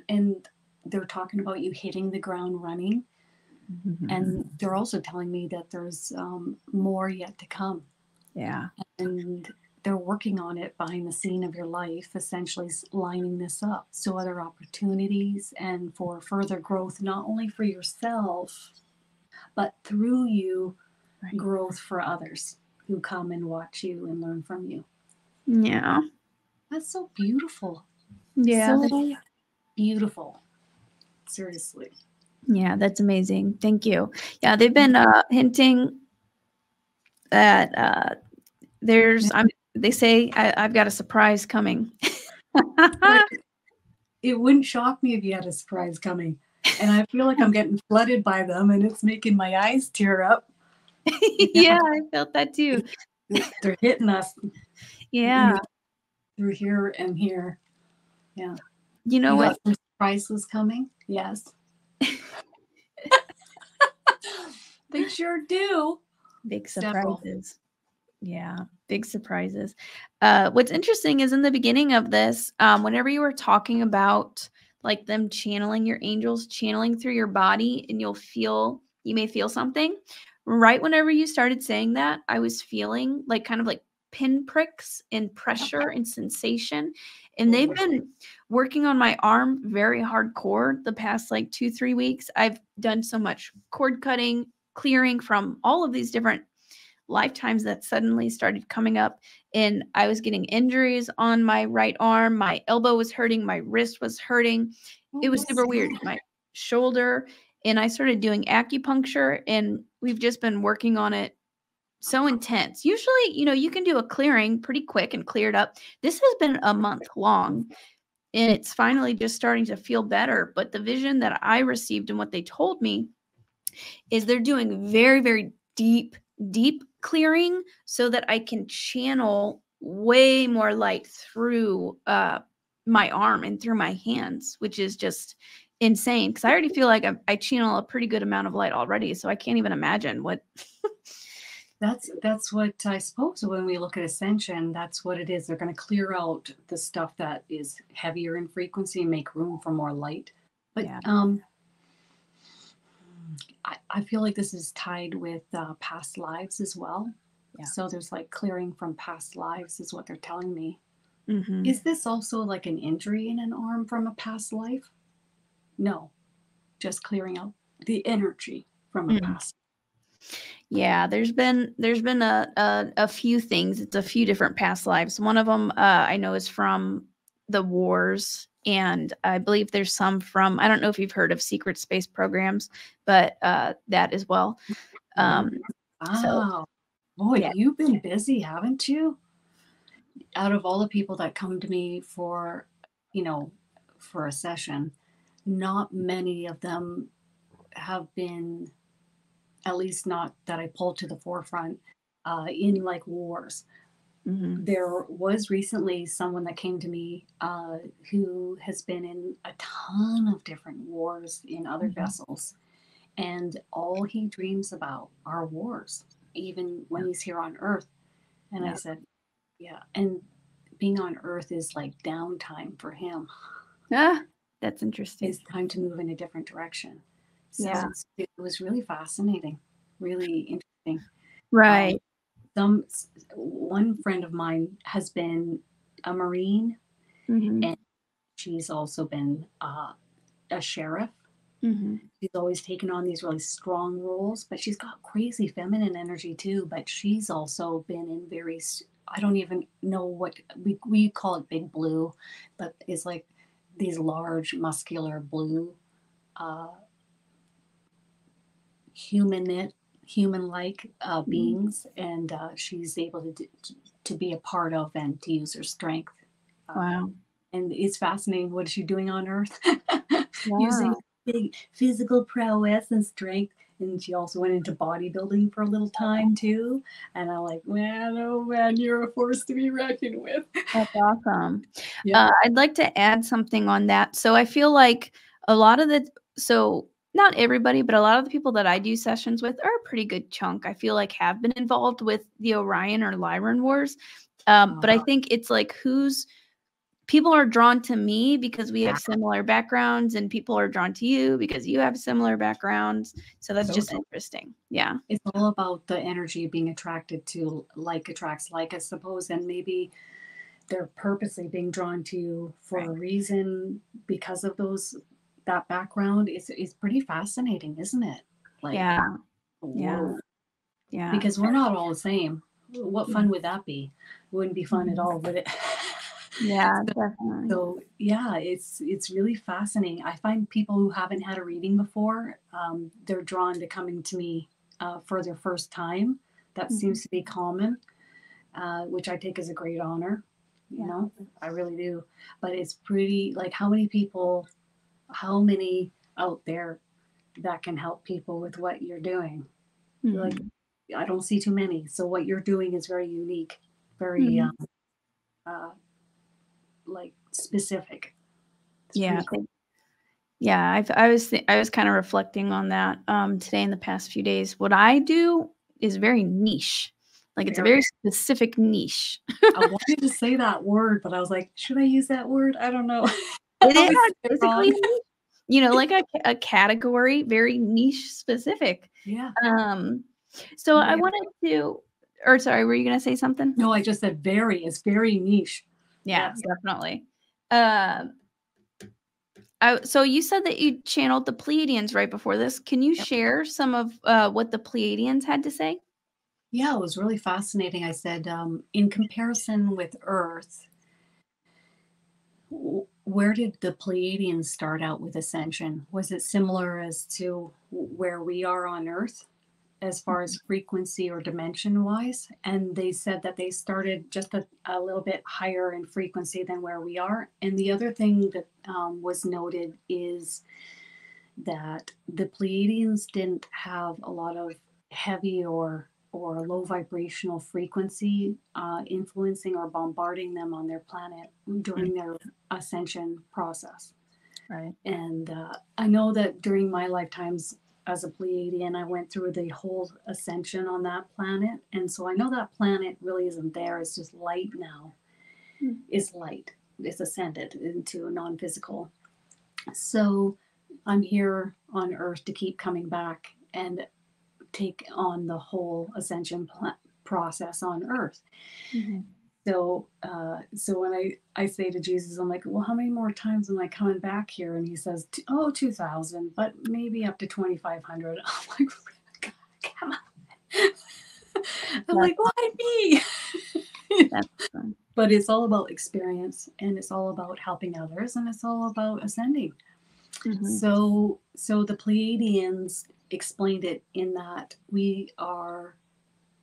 and they're talking about you hitting the ground running. And they're also telling me that there's more yet to come. Yeah. And they're working on it behind the scene of your life, essentially lining this up. So other opportunities and for further growth, not only for yourself, but through you, growth for others who come and watch you and learn from you. Yeah. That's so beautiful. Yeah. So beautiful. Seriously. Yeah, that's amazing. Thank you. Yeah, they've been hinting that they say I've got a surprise coming. It wouldn't shock me if you had a surprise coming. And I feel like I'm getting flooded by them, and it's making my eyes tear up. Yeah, I felt that too. They're hitting us. Yeah. Through here and here. Yeah. You know what? Got surprises coming? Yes. They sure do. Big surprises. Yeah, big surprises. What's interesting is in the beginning of this, whenever you were talking about like them channeling your angels, channeling through your body, and you may feel something. Right whenever you started saying that, I was feeling like kind of like pinpricks and pressure and sensation. And they've been working on my arm very hardcore the past like 2-3 weeks. I've done so much cord cutting, clearing from all of these different lifetimes that suddenly started coming up, and I was getting injuries on my right arm. My elbow was hurting, my wrist was hurting. It was super weird. My shoulder, and I started doing acupuncture, and we've just been working on it so intense. Usually, you can do a clearing pretty quick and clear it up. This has been a month long, and it's finally just starting to feel better. But the vision that I received and what they told me is they're doing very, very deep clearing so that I can channel way more light through my arm and through my hands, which is just insane. Because I already feel like I channel a pretty good amount of light already, so I can't even imagine what. That's what I suppose when we look at ascension, that's what it is. They're going to clear out the stuff that is heavier in frequency and make room for more light. But yeah. I feel like this is tied with past lives as well. Yeah. So there's like clearing from past lives is what they're telling me. Mm-hmm. Is this also like an injury in an arm from a past life? No, just clearing out the energy from a past. Yeah, there's been a few things. It's a few different past lives. One of them I know is from the wars. And I believe there's some from, I don't know if you've heard of secret space programs, but that as well. Wow. So, boy, yeah. You've been busy, haven't you? Out of all the people that come to me for a session, not many of them have been, at least not that I pulled to the forefront, in like wars. Mm-hmm. There was recently someone that came to me who has been in a ton of different wars in other vessels. And all he dreams about are wars, even when he's here on Earth. And I said, yeah. And being on Earth is like downtime for him. Ah, that's interesting. It's time to move in a different direction. So it was really fascinating, really interesting. Right. One friend of mine has been a Marine, and she's also been a sheriff. Mm-hmm. She's always taken on these really strong roles, but she's got crazy feminine energy too. But she's also been in very, I don't even know what we call it, big blue, but it's like these large muscular blue human-like beings, and she's able to be a part of and to use her strength. Wow. And it's fascinating. What is she doing on Earth? Using big physical prowess and strength. And she also went into bodybuilding for a little time too. And I'm like, man, oh man, you're a force to be reckoned with. That's awesome. Yeah. I'd like to add something on that. So I feel like a lot of not everybody, but a lot of the people that I do sessions with are a pretty good chunk, I feel like, have been involved with the Orion or Lyran wars. But I think it's like who's people are drawn to me because we have similar backgrounds, and people are drawn to you because you have similar backgrounds. So that's just interesting. Yeah. It's all about the energy being attracted to, like attracts like, I suppose, and maybe they're purposely being drawn to you for a reason because of that background. It's pretty fascinating, isn't it? Like, yeah. whoa. Yeah. Because we're not all the same. What fun would that be? It wouldn't be fun at all, would it? Yeah, definitely. So yeah, it's really fascinating. I find people who haven't had a reading before, they're drawn to coming to me for their first time. That seems to be common, which I take as a great honor. You know, I really do. But it's pretty, like, how many out there that can help people with what you're doing? Like, I don't see too many. So what you're doing is very unique, very like specific. It's cool. Yeah, I was kind of reflecting on that today in the past few days. What I do is very niche. Like, it's a very specific niche. I wanted to say that word, but I was like, should I use that word? I don't know. It is basically, you know, like a category, very niche specific. Yeah. So I wanted to, or sorry, were you going to say something? No, I just said it's very niche. Yeah, definitely. So you said that you channeled the Pleiadians right before this. Can you share some of what the Pleiadians had to say? Yeah, it was really fascinating. I said, in comparison with Earth, where did the Pleiadians start out with ascension? Was it similar as to where we are on Earth as far as frequency or dimension wise? And they said that they started just a little bit higher in frequency than where we are. And the other thing that was noted is that the Pleiadians didn't have a lot of heavy or low vibrational frequency influencing or bombarding them on their planet during their ascension process. Right. And I know that during my lifetimes as a Pleiadian, I went through the whole ascension on that planet. And so I know that planet really isn't there. It's just light now. It's light. It's ascended into a non-physical. So I'm here on Earth to keep coming back and take on the whole ascension process on Earth. So when I say to Jesus, I'm like, well, how many more times am I coming back here? And he says, 2,000, but maybe up to 2,500. I'm like, come on. I'm like, why me? That's fun. But it's all about experience, and it's all about helping others, and it's all about ascending. So the Pleiadians explained it in that we are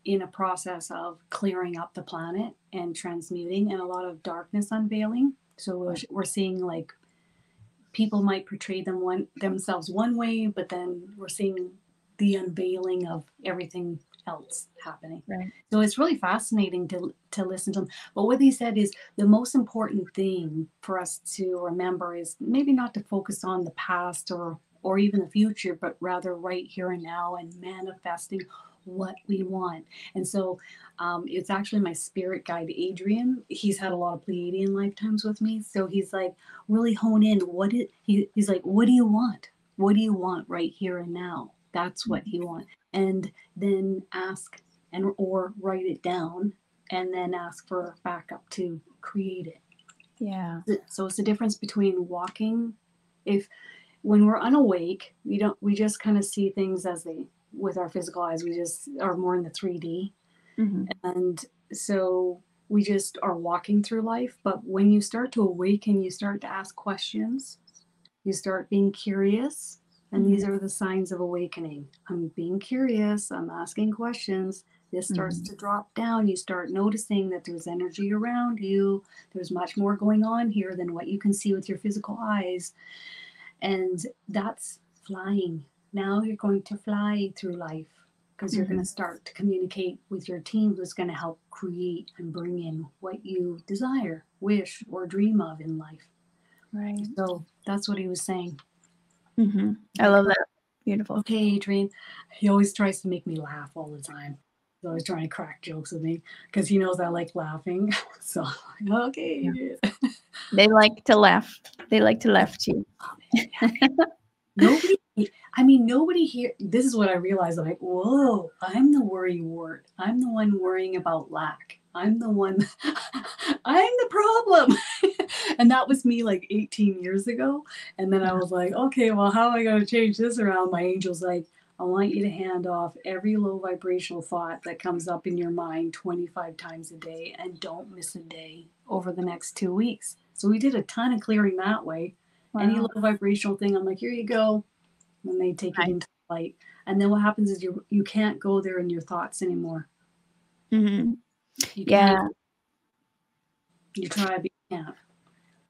in a process of clearing up the planet and transmuting, and a lot of darkness unveiling. So we're seeing, like, people might portray themselves one way, but then we're seeing the unveiling of everything else happening. Right. So it's really fascinating to listen to them. But what he said is the most important thing for us to remember is maybe not to focus on the past or even the future, but rather right here and now, and manifesting what we want. And so it's actually my spirit guide, Adrian. He's had a lot of Pleiadian lifetimes with me. So he's like, really hone in. He's like, what do you want? What do you want right here and now? That's what he wants. And then ask or write it down, and then ask for backup to create it. Yeah. So it's the difference between walking. When we're unawake, we just kind of see things with our physical eyes. We just are more in the 3D. And so we just are walking through life. But when you start to awaken, you start to ask questions. You start being curious. And these are the signs of awakening. I'm being curious. I'm asking questions. This starts to drop down. You start noticing that there's energy around you. There's much more going on here than what you can see with your physical eyes. And that's flying. Now you're going to fly through life, because you're going to start to communicate with your team, who's going to help create and bring in what you desire, wish, or dream of in life. Right. So that's what he was saying. I love that. Beautiful. Okay, Adrian. He always tries to make me laugh all the time. always trying to crack jokes with me because he knows I like laughing. So, okay. Yeah. They like to laugh. They like to laugh too. Nobody here. This is what I realized. Like, whoa, I'm the worry wart. I'm the one worrying about lack. I'm the one, I'm the problem. And that was me like 18 years ago. And then I was like, okay, well, how am I going to change this around? My angel's like, I want you to hand off every low vibrational thought that comes up in your mind 25 times a day and don't miss a day over the next 2 weeks. So we did a ton of clearing that way. Wow. Any low vibrational thing, I'm like, here you go. And they take it into light. And then what happens is you can't go there in your thoughts anymore. Mm-hmm. Yeah. You try, but you can't.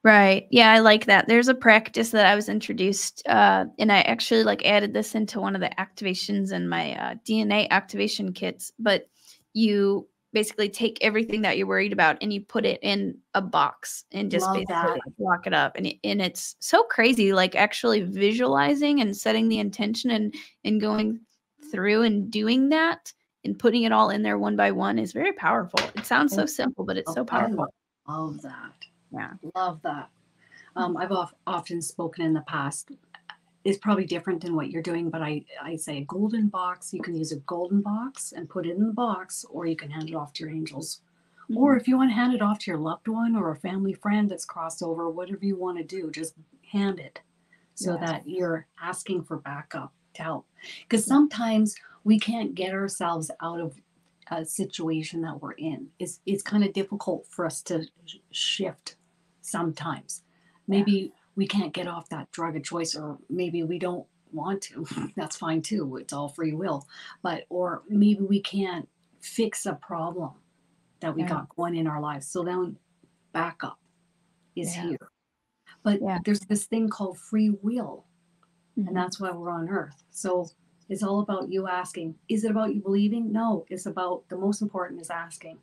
Right. Yeah, I like that. There's a practice that I was introduced, and I actually like added this into one of the activations in my DNA activation kits. But you basically take everything that you're worried about and you put it in a box and just basically lock it up. And it's so crazy, like actually visualizing and setting the intention and going through and doing that and putting it all in there one by one is very powerful. It sounds so simple, but it's so powerful. I love that. Yeah. Love that. I've often spoken in the past. It's probably different than what you're doing, but I say a golden box. You can use a golden box and put it in the box, or you can hand it off to your angels. Mm-hmm. Or if you want to hand it off to your loved one or a family friend that's crossed over, whatever you want to do, just hand it so that you're asking for backup to help. Because sometimes we can't get ourselves out of a situation that we're in. It's kind of difficult for us to shift sometimes. Maybe we can't get off that drug of choice, or maybe we don't want to. That's fine too. It's all free will. Or maybe we can't fix a problem that we got going in our lives. So then backup is here. But there's this thing called free will. Mm-hmm. And that's why we're on Earth. So it's all about you asking. Is it about you believing? No, it's about, the most important is asking.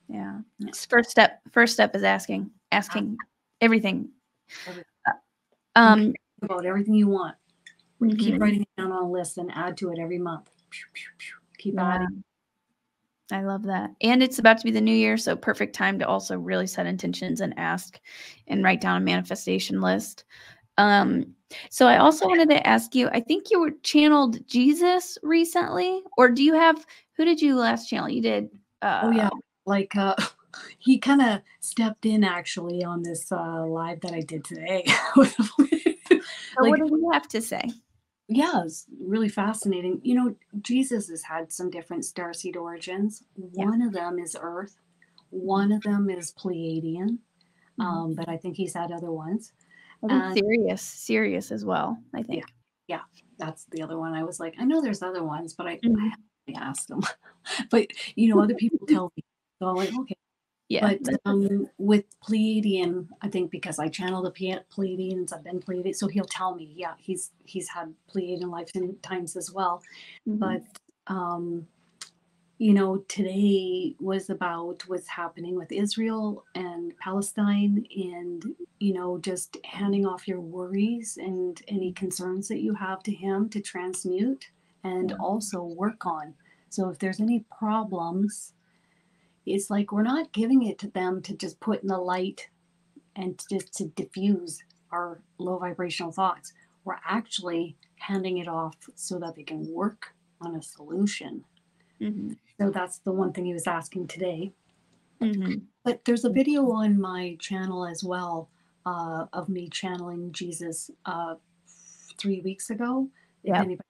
Yeah. It's first step is asking everything. About everything you want. Mm-hmm. Keep writing it down on a list and add to it every month. Keep adding. I love that. And it's about to be the new year, so perfect time to also really set intentions and ask and write down a manifestation list. So I also wanted to ask you, I think you were channeled Jesus recently, or who did you last channel? You did. He kind of stepped in actually on this live that I did today. What did he have to say? Yeah, it's really fascinating. You know, Jesus has had some different starseed origins. One of them is Earth. One of them is Pleiadian. But I think he's had other ones. I think Sirius as well, I think. Yeah, that's the other one. I was like, I know there's other ones, but I haven't asked them. But, other people tell me. So I'm like, okay. Yeah. But with Pleiadian, I think because I channel the Pleiadians, I've been Pleiadian, so he'll tell me, he's had Pleiadian lifetimes as well. Mm-hmm. But today was about what's happening with Israel and Palestine, and just handing off your worries and any concerns that you have to him to transmute and also work on. So if there's any problems, it's like we're not giving it to them to just put in the light and just to diffuse our low vibrational thoughts. We're actually handing it off so that they can work on a solution. Mm-hmm. So that's the one thing he was asking today. Mm-hmm. But there's a video on my channel as well of me channeling Jesus 3 weeks ago. If anybody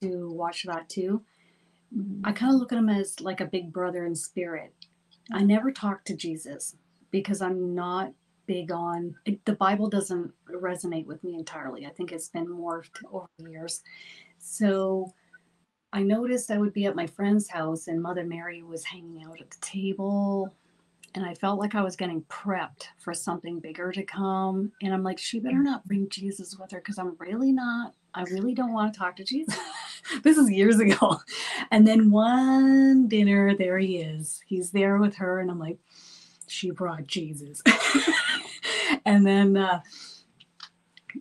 wants to watch that too. I kind of look at him as like a big brother in spirit. I never talk to Jesus because I'm not big on it. The Bible doesn't resonate with me entirely. I think it's been morphed over the years. So I noticed I would be at my friend's house and Mother Mary was hanging out at the table, and I felt like I was getting prepped for something bigger to come. And I'm like, she better not bring Jesus with her, because I really don't want to talk to Jesus. This is years ago. And then one dinner, there he is. He's there with her, and I'm like, she brought Jesus. And then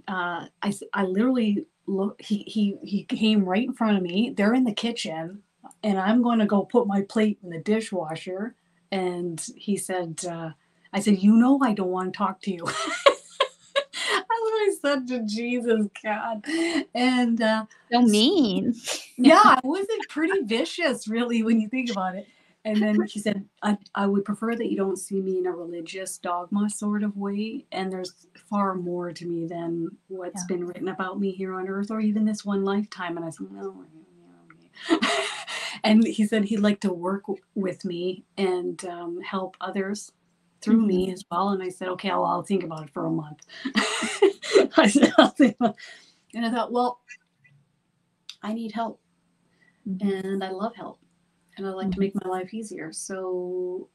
I literally look. He came right in front of me. They're in the kitchen. and I'm going to go put my plate in the dishwasher. And he said, I said, I don't want to talk to you. That's what I said to Jesus, God. And so mean. Yeah, it wasn't pretty vicious, really, when you think about it. And then he said, I would prefer that you don't see me in a religious dogma sort of way. And there's far more to me than what's been written about me here on earth or even this one lifetime. And I said, no. And he said he'd like to work with me and help others through me as well. And I said, okay, I'll think about it for a month. I said, I'll think about it. And I thought, well, I need help. And I love help. And I like to make my life easier. So,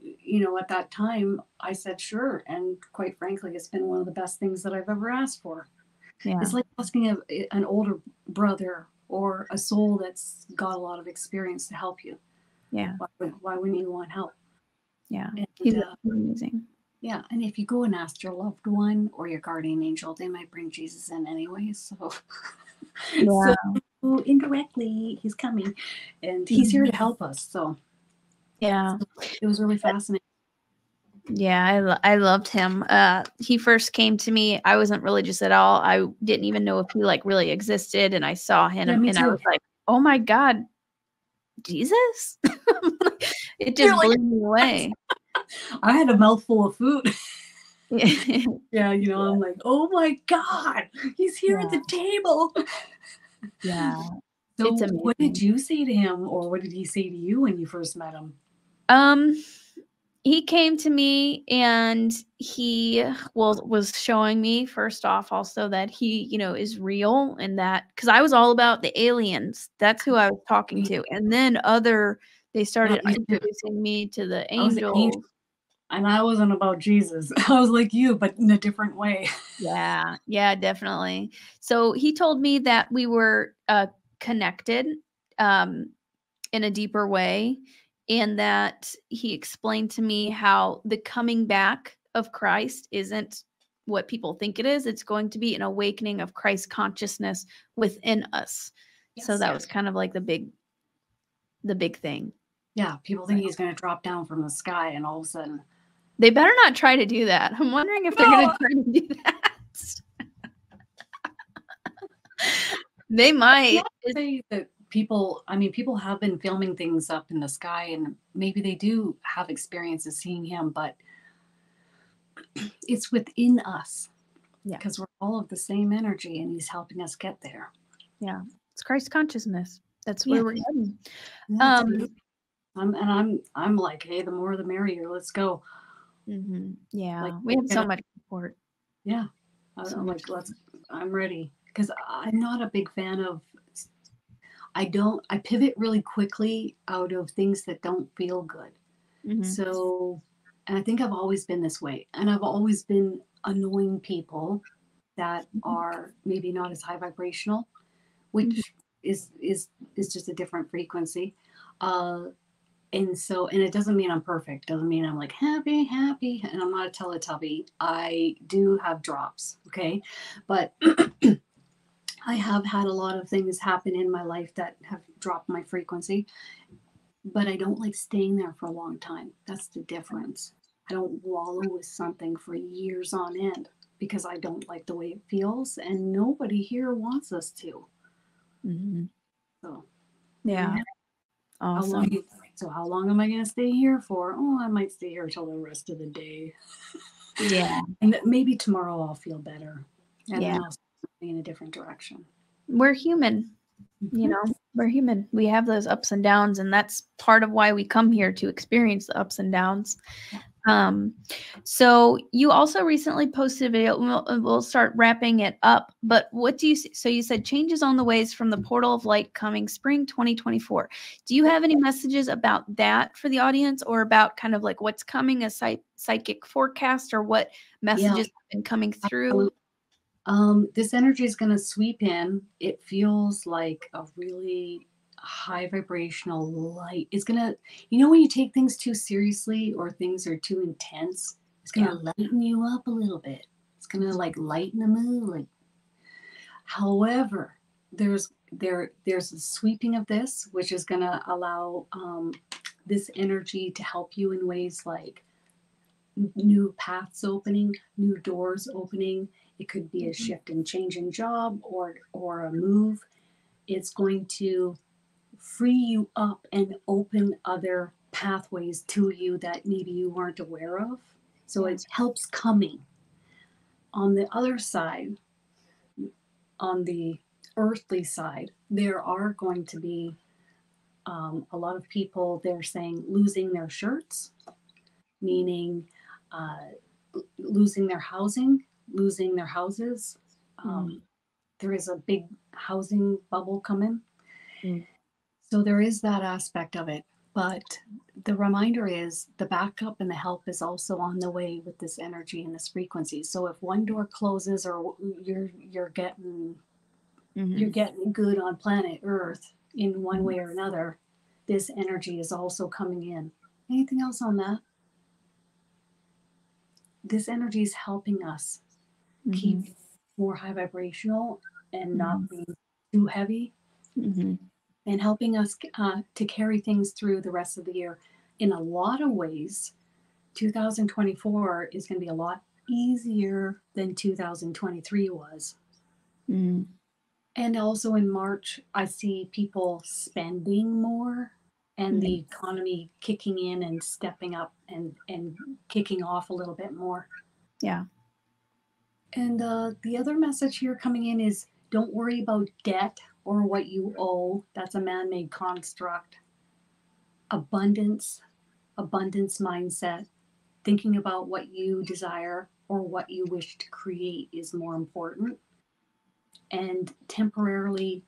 at that time, I said, sure. And quite frankly, it's been one of the best things that I've ever asked for. Yeah. It's like asking an older brother or a soul that's got a lot of experience to help you. Yeah. Why wouldn't you want help? Yeah. And, he's amazing. Yeah. And if you go and ask your loved one or your guardian angel, they might bring Jesus in anyway. So, yeah. So indirectly, he's coming and he's here to help us. So, yeah, it was really fascinating. Yeah, I loved him. He first came to me. I wasn't religious at all. I didn't even know if he really existed. And I saw him and I was like, oh my God, Jesus. It just blew me away. I had a mouthful of food. Yeah, I'm like, oh my God, he's here at the table. Yeah. So what did you say to him, or what did he say to you when you first met him? He came to me and he was showing me first off also that he, is real, and that because I was all about the aliens. That's who I was talking to. And then they started introducing me to the angels. And I wasn't about Jesus. I was like you, but in a different way. Yeah, definitely. So he told me that we were connected in a deeper way. And that he explained to me how the coming back of Christ isn't what people think it is. It's going to be an awakening of Christ consciousness within us. Yes, so that was kind of like the big thing. Yeah, people think he's going to drop down from the sky and all of a sudden. They better not try to do that. I'm wondering if they're going to try to do that. They might. Say that people have been filming things up in the sky and maybe they do have experiences seeing him, but it's within us. Yeah. Because we're all of the same energy and he's helping us get there. Yeah. It's Christ consciousness. That's where we're heading. I'm like, hey, the more the merrier. Let's go. Yeah. We have so much support. Yeah. I'm like, I'm ready. Because I'm not a big fan of I pivot really quickly out of things that don't feel good. So, and I think I've always been this way. And I've always been annoying people that are maybe not as high vibrational, which is just a different frequency. And it doesn't mean I'm perfect. Doesn't mean I'm like happy. And I'm not a Teletubby. I do have drops. Okay. But I have had a lot of things happen in my life that have dropped my frequency, but I don't like staying there for a long time. That's the difference. I don't wallow with something for years on end because I don't like the way it feels, and nobody here wants us to. So, yeah. Awesome. How long am I going to stay here for? Oh, I might stay here till the rest of the day. Yeah. And maybe tomorrow I'll feel better. And then I'll in a different direction. We're human. We're human. We have those ups and downs, and that's part of why we come here, to experience the ups and downs. So you also recently posted a video. We'll start wrapping it up, but what do you see? So you said changes on the ways from the portal of light coming spring 2024. Do you have any messages about that for the audience, or about kind of like what's coming, a psychic forecast, or what messages have been coming through? This energy is going to sweep in. It feels like a really high vibrational light. It's going to, when you take things too seriously or things are too intense, it's going to lighten you up a little bit. It's going to lighten the mood. However, there's a sweeping of this, which is going to allow this energy to help you in ways like new paths opening, new doors opening. It could be a shift and change in job or a move. It's going to free you up and open other pathways to you that maybe you weren't aware of. So it helps coming. On the other side, on the earthly side, there are going to be a lot of people, they're saying losing their shirts, meaning losing their housing, losing their houses. There is a big housing bubble coming. So there is that aspect of it. But the reminder is the backup and the help is also on the way with this energy and this frequency. So if one door closes or you're getting good on planet Earth in one way or another, this energy is also coming in. Anything else on that? This energy is helping us keep more high vibrational and not being too heavy, and helping us to carry things through the rest of the year. In a lot of ways, 2024 is going to be a lot easier than 2023 was. And also in March, I see people spending more and the economy kicking in and stepping up and kicking off a little bit more. Yeah. And the other message here coming in is don't worry about debt or what you owe. That's a man-made construct. Abundance mindset, thinking about what you desire or what you wish to create is more important. And temporarily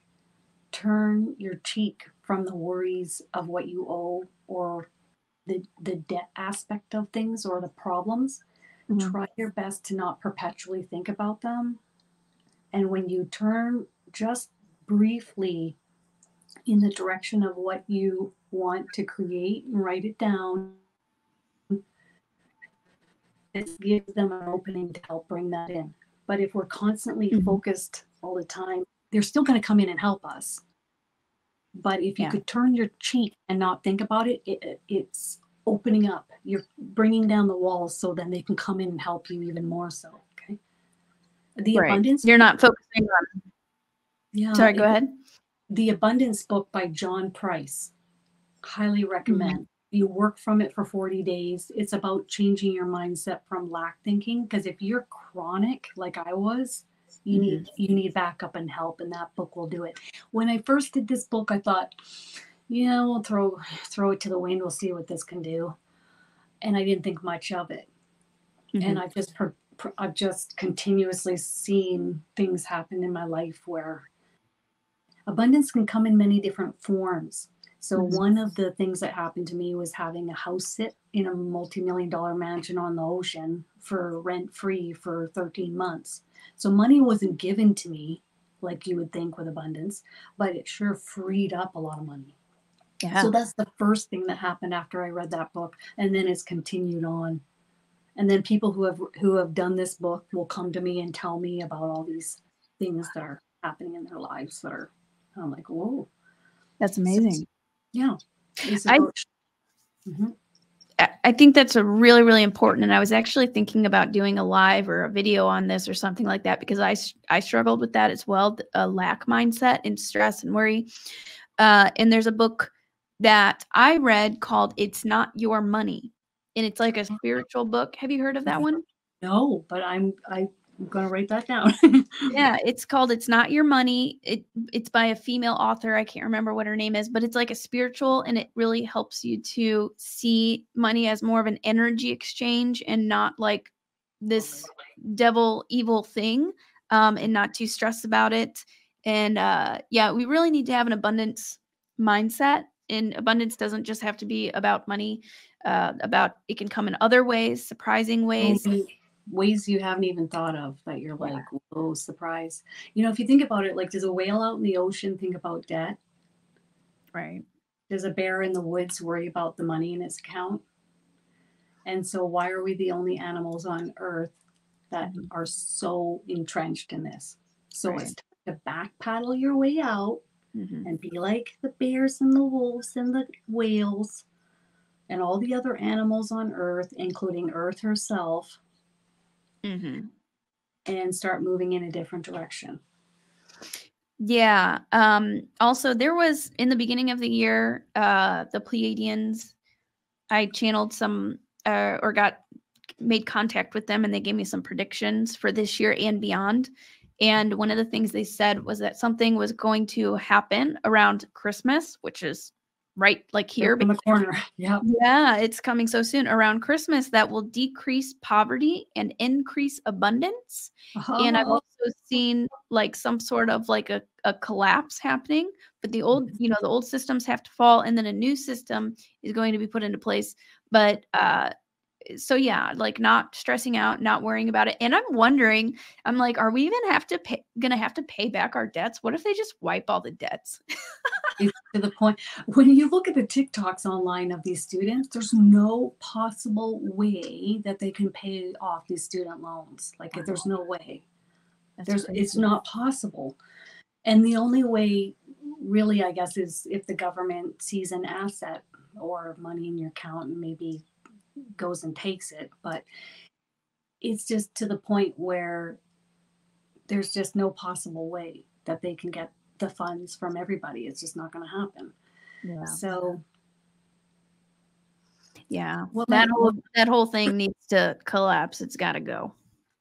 turn your cheek from the worries of what you owe or the debt aspect of things or the problems. Try your best to not perpetually think about them. And when you turn just briefly in the direction of what you want to create and write it down, it gives them an opening to help bring that in. But if we're constantly focused all the time, they're still going to come in and help us. But if you could turn your cheek and not think about it, it's opening up. You're bringing down the walls so then they can come in and help you even more so. Okay. The abundance. You're not focusing on. Yeah. Sorry, go ahead. The Abundance book by John Price. Highly recommend. You work from it for 40 days. It's about changing your mindset from lack thinking. Because if you're chronic, like I was, you need backup and help, and that book will do it. When I first did this book, I thought, yeah, we'll throw it to the wind. We'll see what this can do. And I didn't think much of it. And I've just continuously seen things happen in my life where abundance can come in many different forms. So one of the things that happened to me was having a house sit in a multi-million-dollar mansion on the ocean for rent-free for 13 months. So money wasn't given to me like you would think with abundance, but it sure freed up a lot of money. Yeah. So that's the first thing that happened after I read that book, and then it's continued on. And then people who have done this book will come to me and tell me about all these things that are happening in their lives that are, I'm like, whoa. That's amazing. So, yeah. I think that's a really, really important. And I was actually thinking about doing a live or a video on this or something like that, because I struggled with that as well, a lack mindset and stress and worry. And there's a book that I read called It's Not Your Money. And it's like a spiritual book. Have you heard of that one? No, but I'm going to write that down. Yeah, it's called It's Not Your Money. It's by a female author. I can't remember what her name is, but it's like a spiritual, and it really helps you to see money as more of an energy exchange and not like this devil evil thing, and not too stressed about it. And yeah, we really need to have an abundance mindset, and abundance doesn't just have to be about money. It can come in other ways, surprising ways. Ways you haven't even thought of that you're like, whoa, surprise. You know, if you think about it, like, does a whale out in the ocean think about debt? Right. Does a bear in the woods worry about the money in its account? And so why are we the only animals on Earth that are so entrenched in this? So it's time to back paddle your way out and be like the bears and the wolves and the whales and all the other animals on Earth, including Earth herself, and start moving in a different direction. Yeah. Also, there was, in the beginning of the year, the Pleiadians, I channeled some or made contact with them, and they gave me some predictions for this year and beyond. And one of the things they said was that something was going to happen around Christmas, which is right like here in the corner. Yep. Yeah, it's coming so soon around Christmas, that will decrease poverty and increase abundance. And I've also seen like some sort of like a collapse happening, but the old, the old systems have to fall, and then a new system is going to be put into place. But so yeah, like not stressing out, not worrying about it. And I'm wondering, I'm like, are we even gonna have to pay back our debts? What if they just wipe all the debts? It's to the point, when you look at the TikToks online of these students, there's no possible way that they can pay off these student loans. Like there's no way. It's not possible. And the only way really, I guess, is if the government sees an asset or money in your account and maybe goes and takes it. But it's just to the point where there's just no possible way that they can get the funds from everybody. It's just not going to happen. Yeah. So yeah, that whole thing needs to collapse. It's got to go.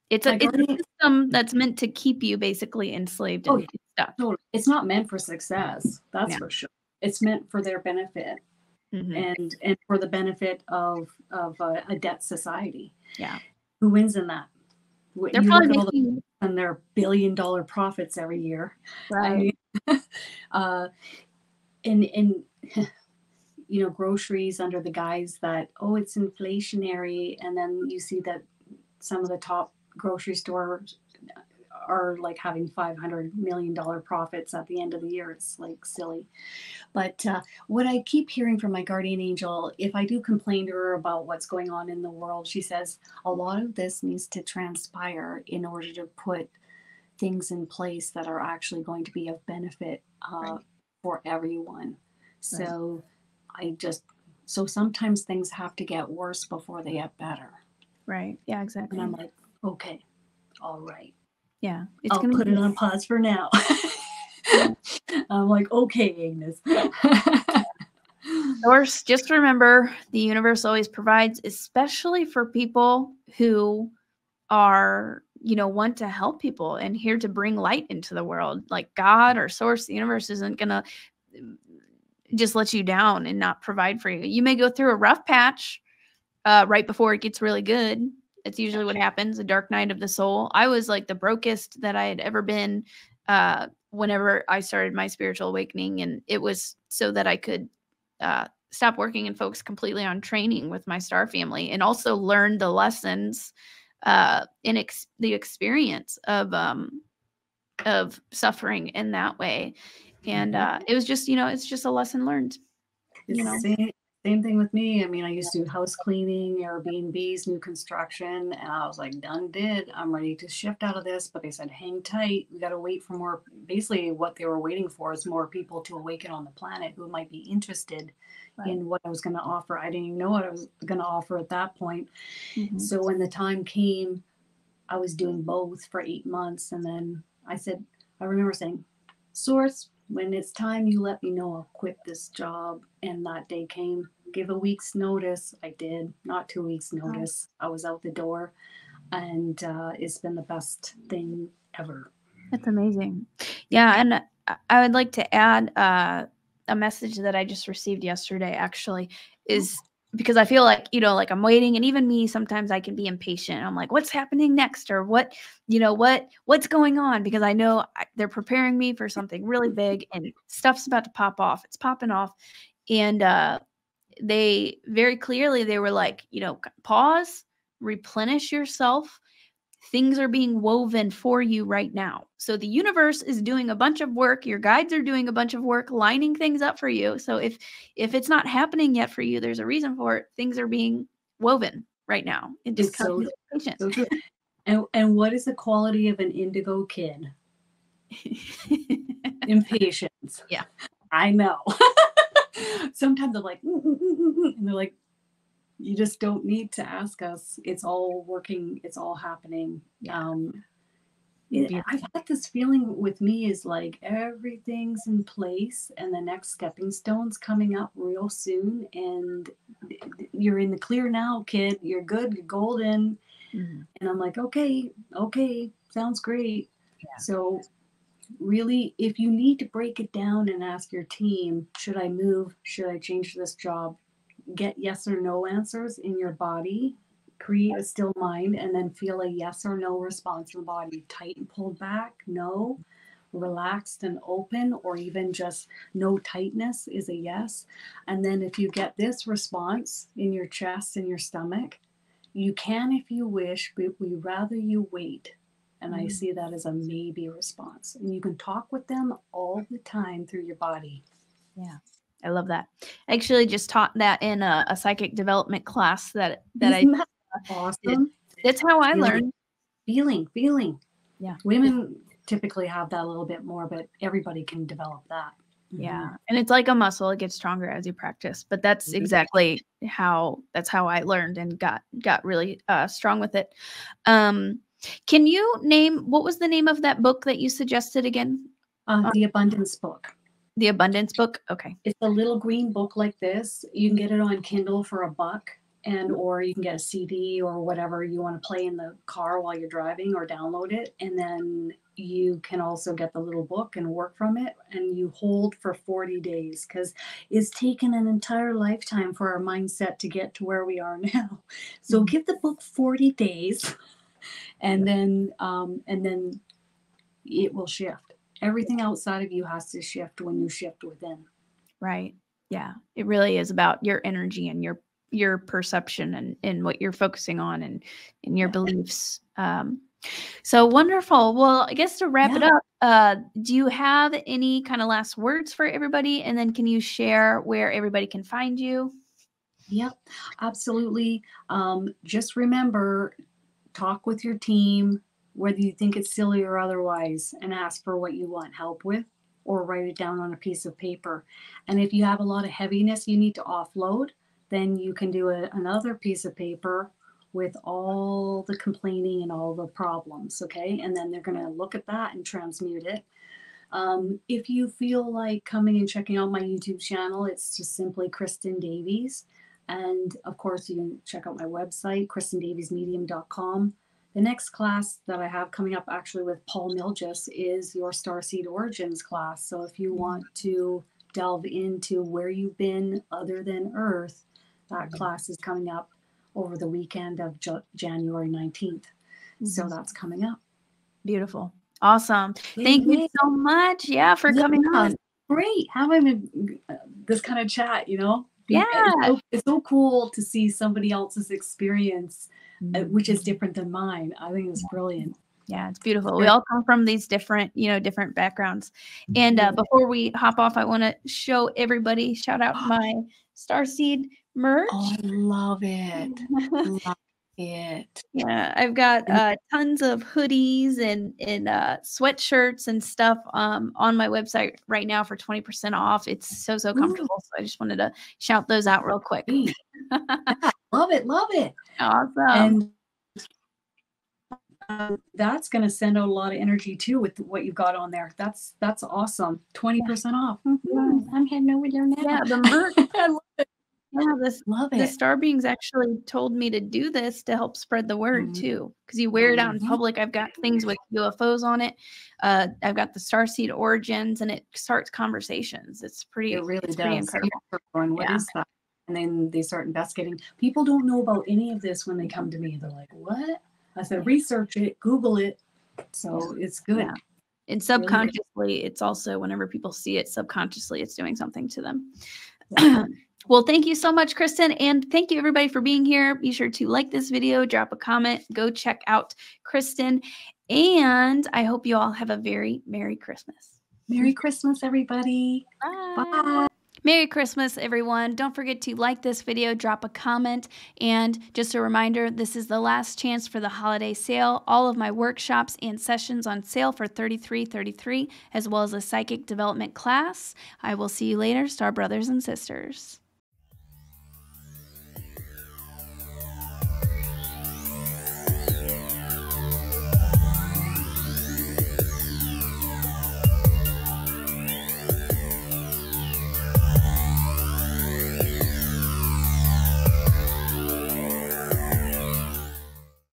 It's a system that's meant to keep you basically enslaved and stuck. Totally. It's not meant for success. That's for sure. It's meant for their benefit. And for the benefit of a debt society. Yeah. Who wins in that? They're probably making and their billion-dollar profits every year. Right. I mean, and groceries under the guise that, oh, it's inflationary. And then you see that some of the top grocery stores are like having $500 million profits at the end of the year. It's like silly. But what I keep hearing from my guardian angel, if I do complain to her about what's going on in the world, she says a lot of this needs to transpire in order to put things in place that are actually going to be of benefit for everyone. So so sometimes things have to get worse before they get better. Right. Yeah, exactly. And I'm like, okay, all right. Yeah. I'll put it on pause for now. I'm like, okay, Agnes. Source, just remember, the universe always provides, especially for people who are, want to help people and here to bring light into the world. Like God or Source, the universe isn't going to just let you down and not provide for you. You may go through a rough patch right before it gets really good. It's usually what happens, a dark night of the soul. I was like the brokest that I had ever been whenever I started my spiritual awakening. And it was so that I could stop working and focus completely on training with my star family, and also learn the lessons in the experience of suffering in that way. And it was just, it's just a lesson learned. Same thing with me. I mean, I used to do house cleaning, Airbnbs, new construction, and I was like, done did. I'm ready to shift out of this. But they said, hang tight. We got to wait for more. Basically, what they were waiting for is more people to awaken on the planet who might be interested in what I was going to offer. I didn't even know what I was going to offer at that point. So when the time came, I was doing both for 8 months. And then I remember saying, Source, when it's time, you let me know. I'll quit this job. And that day came. Give a week's notice. I did. Not 2 weeks notice. I was out the door, and it's been the best thing ever. That's amazing. Yeah, and I would like to add a message that I just received yesterday. Actually, is because I feel like like I'm waiting, and even me sometimes I can be impatient. I'm like, what's happening next, or what's going on? Because I know they're preparing me for something really big, and stuff's about to pop off. It's popping off, and they very clearly, they were like, pause, replenish yourself. Things are being woven for you right now. So the universe is doing a bunch of work. Your guides are doing a bunch of work, lining things up for you. So if it's not happening yet for you, there's a reason for it. Things are being woven right now. It just comes with patience. So and what is the quality of an indigo kid? Impatience. Yeah. I know. Sometimes I'm like, and they're like, you just don't need to ask us. It's all working. It's all happening. Yeah. I've had this feeling with me is like everything's in place and the next stepping stone's coming up real soon. And you're in the clear now, kid. You're good. You're golden. Mm-hmm. And I'm like, okay, sounds great. Yeah. So really, if you need to break it down and ask your team, should I move? Should I change this job? Get yes or no answers in your body, create a still mind, and then feel a yes or no response in the body. Tight and pulled back, no. Relaxed and open, or even just no tightness is a yes. And then if you get this response in your chest and your stomach, you can if you wish, but we rather you wait. And I see that as a maybe response. And you can talk with them all the time through your body. Yeah. I love that. I actually just taught that in a psychic development class that I awesome. That's how I learned. Feeling. Yeah. Women typically have that a little bit more, but everybody can develop that. Yeah. And it's like a muscle. It gets stronger as you practice. But that's exactly how I learned and got really strong with it. Can you name, what was the name of that book that you suggested again? The Abundance Book. The Abundance Book? Okay. It's a little green book like this. You can get it on Kindle for $1, or you can get a CD or whatever you want to play in the car while you're driving, or download it. And then you can also get the little book and work from it, and you hold for 40 days, because it's taken an entire lifetime for our mindset to get to where we are now. So give the book 40 days and then it will shift. Everything outside of you has to shift when you shift within. Right. Yeah. It really is about your energy and your perception and what you're focusing on and your beliefs. So wonderful. Well, I guess to wrap it up, do you have any kind of last words for everybody? And then can you share where everybody can find you? Yep, absolutely. Just remember, talk with your team, whether you think it's silly or otherwise, and ask for what you want help with, or write it down on a piece of paper. And if you have a lot of heaviness you need to offload, then you can do another piece of paper with all the complaining and all the problems, okay? And then they're going to look at that and transmute it. If you feel like coming and checking out my YouTube channel, it's just simply Kristin Davies. And of course, you can check out my website, KristinDaviesMedium.com. The next class that I have coming up actually with Paul Milgis is your Starseed Origins class. So if you want to delve into where you've been other than Earth, that class is coming up over the weekend of January 19th. So that's coming up. Beautiful. Awesome. Thank you so much. Yeah, for coming on. Great. Having this kind of chat, you know? Yeah. It's so cool to see somebody else's experience, which is different than mine. I think it's brilliant. Yeah, it's beautiful. We all come from these different backgrounds. And before we hop off, I want to show everybody, shout out my Starseed merch. Oh, I love it. Love it. Yeah, I've got tons of hoodies and sweatshirts and stuff on my website right now for 20% off. It's so comfortable. So I just wanted to shout those out real quick. Love it. Awesome. And that's going to send out a lot of energy too with what you've got on there. That's awesome. 20% off. I'm heading over there now. Yeah, the merch. I love it. Yeah, love it. The Star Beings actually told me to do this to help spread the word too, because you wear it out in public. I've got things with UFOs on it. I've got the Starseed Origins, and it starts conversations. It's pretty. It really does. Pretty incredible. What is that? And then they start investigating. People don't know about any of this when they come to me. They're like, "What?" I said, "Research it, Google it." So it's good. Yeah. And subconsciously, it's also whenever people see it, subconsciously, it's doing something to them. Well, thank you so much, Kristin. And thank you, everybody, for being here. Be sure to like this video, drop a comment, go check out Kristin. And I hope you all have a very Merry Christmas. Merry Christmas, everybody. Bye. Bye. Merry Christmas, everyone. Don't forget to like this video, drop a comment, and just a reminder, this is the last chance for the holiday sale. All of my workshops and sessions on sale for $33.33, as well as a psychic development class. I will see you later, Star Brothers and Sisters.